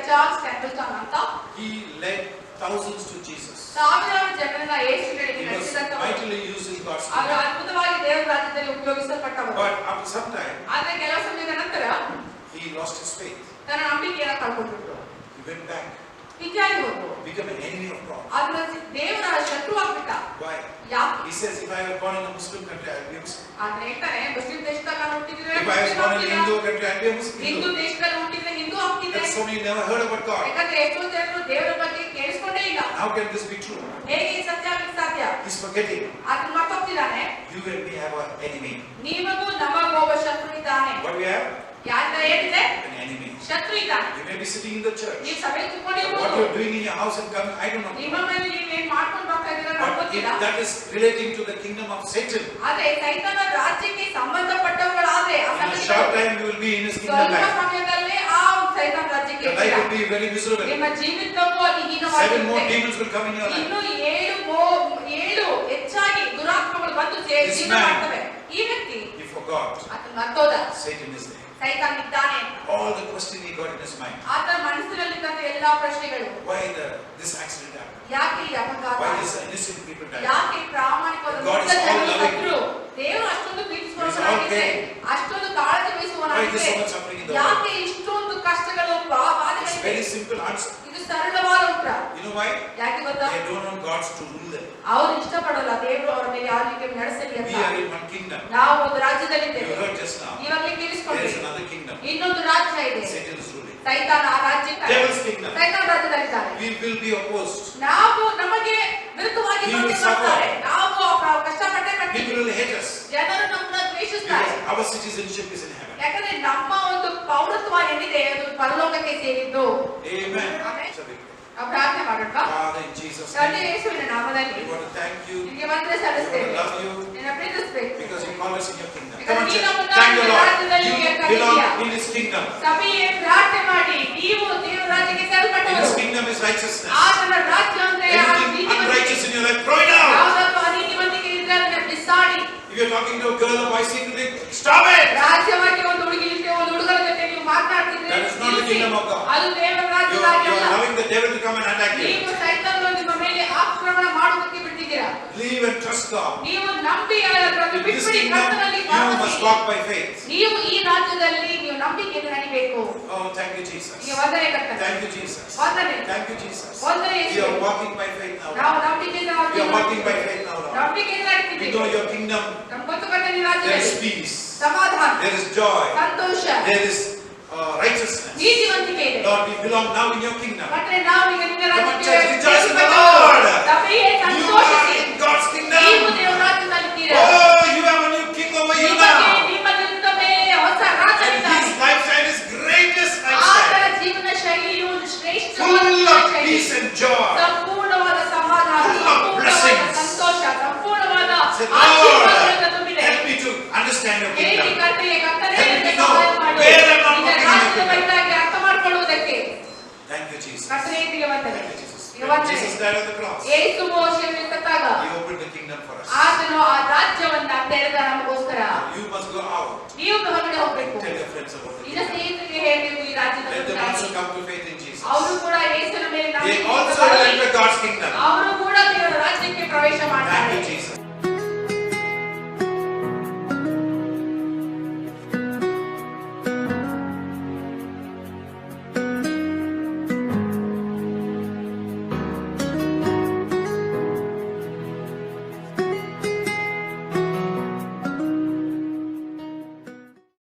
ಚಾರ್ಲ್ಸ್ ಟೆಂಪಲ್ಟನ್ ಅಂತ He led thousands to Jesus. ಸಾವಿರಾರು ಜನರನ್ನ ಯೇಸು ಕಡೆಗೆ He was ನಡೆಸಿದಂತವರು. mightily used in God's ಅವರು kingdom. ಅದ್ಭುತವಾಗಿ ದೇವರ ರಾಜ್ಯದಲ್ಲಿ ಉಪಯೋಗಿಸಲ್ಪಟ್ಟವರು. But after some time, ಆದ್ರೆ ಕೆಲವು ಸಮಯದ ನಂತರ he lost his faith. ತನ್ನ ನಂಬಿಕೆಯನ್ನು ಕಳ್ಕೊಂಡ್ಬಿಟ್ರು. He went back, ಹಿಂಗಾಗಿ ಹೋದ್ರು. became an enemy of God. ಆದ್ರೆ ದೇವರ ಶತ್ರು ಆಗ್ಬಿಟ್ಟ. Why? ಯಾಕೆ? He says, if I were born in a Muslim country, I'll be a Muslim. ಆದ್ರೆ ಹೇಳ್ತಾರೆ ಮುಸ್ಲಿಂ ದೇಶದಾಗ ನಾನು ಹುಟ್ಟಿದ್ರೆ If I was born in a Hindu country, I'll be a Muslim. Hindu ದೇಶದಲ್ಲಿ ಹುಟ್ಟಿದ್ರೆ Hindu ಆಗ್ತಿದ್ದೆ. Because so many never heard about God. ಯಾಕಂದ್ರೆ ಎಷ್ಟೋ ಜನರು ದೇವರ ಬಗ್ಗೆ ಕೇಳಿಸ್ಕೊಂಡೇ ಇಲ್ಲ. How can this be true? ಹೇಗೆ ಈ ಸತ್ಯ ಆಗ್ಲಿಕ್ಕೆ ಸಾಧ್ಯ? He's forgetting. ಅದನ್ನ ಮರ್ತೋಗ್ತಿದ್ದಾನೆ. You and me have an enemy. ನೀವಗೂ ನಮಗೊಬ್ಬ ಶತ್ರು ಇದ್ದಾನೆ. What we have? ಯಾರ ಏನಿದೆ? An enemy. ಶತ್ರು ಇದ್ದಾನೆ. You may be sitting in the church. ನೀವು ಸಭೆಗೆ What ಕೂತ್ಕೊಂಡಿರ್ಬೋದು. you're doing in your house and coming, I don't know. ನಿಮ್ಮ ಮನೆಯಲ್ಲಿ ನೀವು ಏನ್ ಮಾಡ್ಕೊಂಡು ಬರ್ತಾ ಇದ್ದೀರಾ ನನಗೆ But if ಗೊತ್ತಿಲ್ಲ. that is relating to the kingdom of Satan, ಆದ್ರೆ ಸೈತಾನ ರಾಜ್ಯಕ್ಕೆ ಸಂಬಂಧಪಟ್ಟವುಗಳಾದ್ರೆ ಆ in a ಸಂಗತಿಗಳು short time you will be in his kingdom ಸ್ವಲ್ಪ back. ಸಮಯದಲ್ಲೇ ಆ ಸೈತಾನ ರಾಜ್ಯಕ್ಕೆ Your life ಇದ್ದೀರಾ. will be very miserable. ನಿಮ್ಮ ಜೀವಿತವು ಅತಿ 7 more ಹೀನವಾಗಿರುತ್ತೆ. demons will come in your life. ಇನ್ನು 7 ಹೆಚ್ಚಾಗಿ ದುರಾತ್ಮಗಳು ಬಂದು This ಜೀವನ man- ಮಾಡ್ತವೆ. ಈ ವ್ಯಕ್ತಿ He forgot. ಆತನ ಮರ್ತೋದ. Satan is there. ಸೈತಾನ ಇದ್ದಾನೆ ಅಂತ. All the question he got in his mind. ಆತನ ಮನಸ್ಸಿನಲ್ಲಿದ್ದಂತ ಎಲ್ಲಾ ಪ್ರಶ್ನೆಗಳು. Why this accident happened? ಯಾಕೆ ಈ ಅಪಘಾತ? Why these innocent people died? ಯಾಕೆ ಪ್ರಾಮಾಣಿಕವಾದ God is ಮುಗ್ಧ all ಜನರು loving. ಸತ್ರು? ದೇವರು ಅಷ್ಟೊಂದು He is ಪ್ರೀತಿಸುವವನಾಗಿದ್ರೆ, all caring. ಅಷ್ಟೊಂದು ಕಾಳಜಿ Why is there ವಹಿಸುವವನಾಗಿದ್ರೆ, so much suffering in the ಯಾಕೆ world? ಇಷ್ಟೊಂದು ಕಷ್ಟಗಳು It's ಬಾಧೆಗಳಿವೆ? very simple answer. ಇದು ಸರಳವಾದ ಉತ್ತರ. You know why? ಯಾಕೆ ಗೊತ್ತಾ? They don't want God to rule them. ಅವರು ಇಷ್ಟಪಡಲ್ಲ ದೇವರು ಅವರ ಮೇಲೆ ಆಳ್ವಿಕೆ ನಡೆಸಲಿ We ಅಂತ. are in one kingdom. ನಾವು ಒಂದು You ರಾಜ್ಯದಲ್ಲಿದ್ದೇವೆ. heard just now. ಇವಾಗಲೇ There ಕೇಳಿಸ್ಕೊಂಡ್ರಿ. is another kingdom. ಇನ್ನೊಂದು ರಾಜ್ಯ ಇದೆ. Satan is ruling. ಸೈತಾನ ಆ ರಾಜ್ಯಕ್ಕೆ Devil's kingdom. ಸೈತಾನ ರಾಜ್ಯದಲ್ಲಿದ್ದಾರೆ. We will be opposed. ನಾವು ನಮಗೆ ವಿರುದ್ಧವಾಗಿ He will ಬಂದು suffer. ಬರ್ತಾರೆ. ನಾವು ಕಷ್ಟಪಟ್ಟೆ People ಪಡ್ತೀವಿ. will hate us. ಜನರು ನಮ್ಮನ್ನ ದ್ವೇಷಿಸ್ತಾರೆ. Because our citizenship is in heaven. ಯಾಕಂದ್ರೆ ನಮ್ಮ ಒಂದು ಪೌರತ್ವ ಏನಿದೆ ಅದು ಪರಲೋಕಕ್ಕೆ ಸೇರಿದ್ದು. Amen. Amen. So we pray. ನಾವು ಪ್ರಾರ್ಥನೆ ಮಾಡೋಣ. Father, in Jesus' ತಂದೆ name, ಯೇಸುವಿನ ನಾಮದಲ್ಲಿ we want to thank you. ನಿಮಗೆ ವಂದನೆ We want ಸಲ್ಲಿಸ್ತೇವೆ. to love you ನಿನ್ನ ಪ್ರೀತಿಸಬೇಕು. because you call us in your kingdom. Because Come on, ನೀನು church. ನಮ್ಮನ್ನ Thank the ನಿನ್ನ Lord. ರಾಜ್ಯದಲ್ಲಿ You ಕರೆದಿದ್ದೀಯ. belong in His kingdom. ಸಭೆಯೇ ಪ್ರಾರ್ಥನೆ ಮಾಡಿ ನೀವು ದೇವರ ರಾಜ್ಯಕ್ಕೆ In ಸೇರ್ಪಟ್ಟವರು. His kingdom is righteousness. ಆತನ ರಾಜ್ಯ ಅಂದ್ರೆ ಆ Anything ನೀತಿವಂತಿಕೆ. unrighteous in your life, throw it out. ಯಾವುದಾದ್ರೂ ಅನೀತಿವಂತಿಕೆ ಇದ್ರೆ ಅದನ್ನ ಬಿಸಾಡಿ. If you're talking to a girl or boy secretly, stop it. ರಾಜ್ಯವಾಗಿ ಒಂದು ಹುಡುಗಿ ಇಲ್ಲದೆ ಒಂದು ಹುಡುಗರ ಜೊತೆ ನೀವು ಮಾತನಾಡ್ತಿದ್ರೆ That is not the kingdom of God. ಅದು ದೇವರ You're ರಾಜ್ಯವಾಗಿಲ್ಲ. allowing the devil to come and attack you. ನೀವು ಸೈತಾನನು ನಿಮ್ಮ ಮೇಲೆ ಆಕ್ರಮಣ ಮಾಡೋದಕ್ಕೆ ಬಿಟ್ಟಿದ್ದೀರಾ. Believe and trust God. ನೀವು ನಂಬಿ ಅದನ್ನು In this ಬಿಟ್ಬಿಡಿ. kingdom, ಕರ್ತನಲ್ಲಿ you must ಭಾವಿಸಿ. walk by faith. ನೀವು ಈ ರಾಜ್ಯದಲ್ಲಿ ನೀವು ನಂಬಿಕೆಯನ್ನು ನಡಿಬೇಕು. Oh, thank you, Jesus. ನಿಮಗೆ ವಂದನೆ ಕರ್ತನೆ. Thank you, Jesus. ವಂದನೆ. Thank you, Jesus. ವಂದನೆ We ಯೇಸುವೆ. are walking by faith now. ನಾವು ನಂಬಿಕೆಯಿಂದ We are walking by faith now, Lord. ನಂಬಿಕೆಯಿಂದ We ನಡೀತಿದ್ದೇವೆ. know your kingdom. ನಮ್ಗೆ ಗೊತ್ತು ಕರ್ತನೆ ಈ There ರಾಜ್ಯದಲ್ಲಿ is peace. ಸಮಾಧಾನ, There is joy. Santhosh, There is righteousness. ನೀತಿವಂತಿಕೆ ಇದೆ. Lord, we belong now in your kingdom. ಮತ್ತೆ ನಾವು ಈಗ ನಿನ್ನ Come on, ರಾಜ್ಯಕ್ಕೆ church, rejoice in the ಸೇರ್ಪಟ್ಟವರು. Lord. ಸಭೆಯೇ You are ಸಂತೋಷಿಸಿ. in God's ನೀವು kingdom. ದೇವರ ರಾಜ್ಯದಲ್ಲಿದ್ದೀರಾ. Oh, you have a new king over you ನಿಮಗೆ now. ನಿಮ್ಮ ನಿಮಿತ್ತ ಮೇಲೆ ಹೊಸ ರಾಜನಿದ್ದಾನೆ. And his lifestyle is greatest ಆತನ lifestyle. ಜೀವನ ಶೈಲಿಯು ಒಂದು ಶ್ರೇಷ್ಠವಾದ Full of ಶೈಲಿ. peace and joy. ಸಂಪೂರ್ಣವಾದ ಸಮಾಧಾನ, Full of ಸಂಪೂರ್ಣವಾದ blessings. ಸಂತೋಷ, ಸಂಪೂರ್ಣವಾದ Say, ಆಶೀರ್ವಾದಗಳಿಂದ Lord, ತುಂಬಿದೆ. help me to understand your ಹೇಗೆ kingdom. ಕರ್ತನೆ ಕರ್ತನೆ Help me ನನಗೆ know ಸಹಾಯ ಮಾಡು. where I'm not ನಿನ್ನ walking in your ರಾಜ್ಯದ kingdom. ಬಗೆಗಾಗಿ ಅರ್ಥ ಮಾಡಿಕೊಳ್ಳುವುದಕ್ಕೆ Thank you, Jesus. ಕರ್ತನೆ ನಿನಗೆ ವಂದನೆ. Thank you, Jesus. ನಿನಗೆ When ವಂದನೆ. Jesus died on the cross, ಯೇಸು ಶಿಲುಬೆಯಲ್ಲಿ ಸತ್ತಾಗ He opened the kingdom for us. ಆತನು ಆ ರಾಜ್ಯವನ್ನ ತೆರೆದ ನಮಗೋಸ್ಕರ. You must go out. ನೀವು ಹೊರಗಡೆ ಹೋಗ್ಬೇಕು. Tell your friends about the ನಿನ್ನ kingdom. ಸ್ನೇಹಿತರಿಗೆ ಹೇಳಬೇಕು ಈ ರಾಜ್ಯದ Let them ಬಗ್ಗೆ. also come to faith in Jesus. ಅವರು ಕೂಡ ಯೇಸುವಿನ ಮೇಲೆ They ನಂಬಿಕೆ also ಇಟ್ಟು will enter God's kingdom.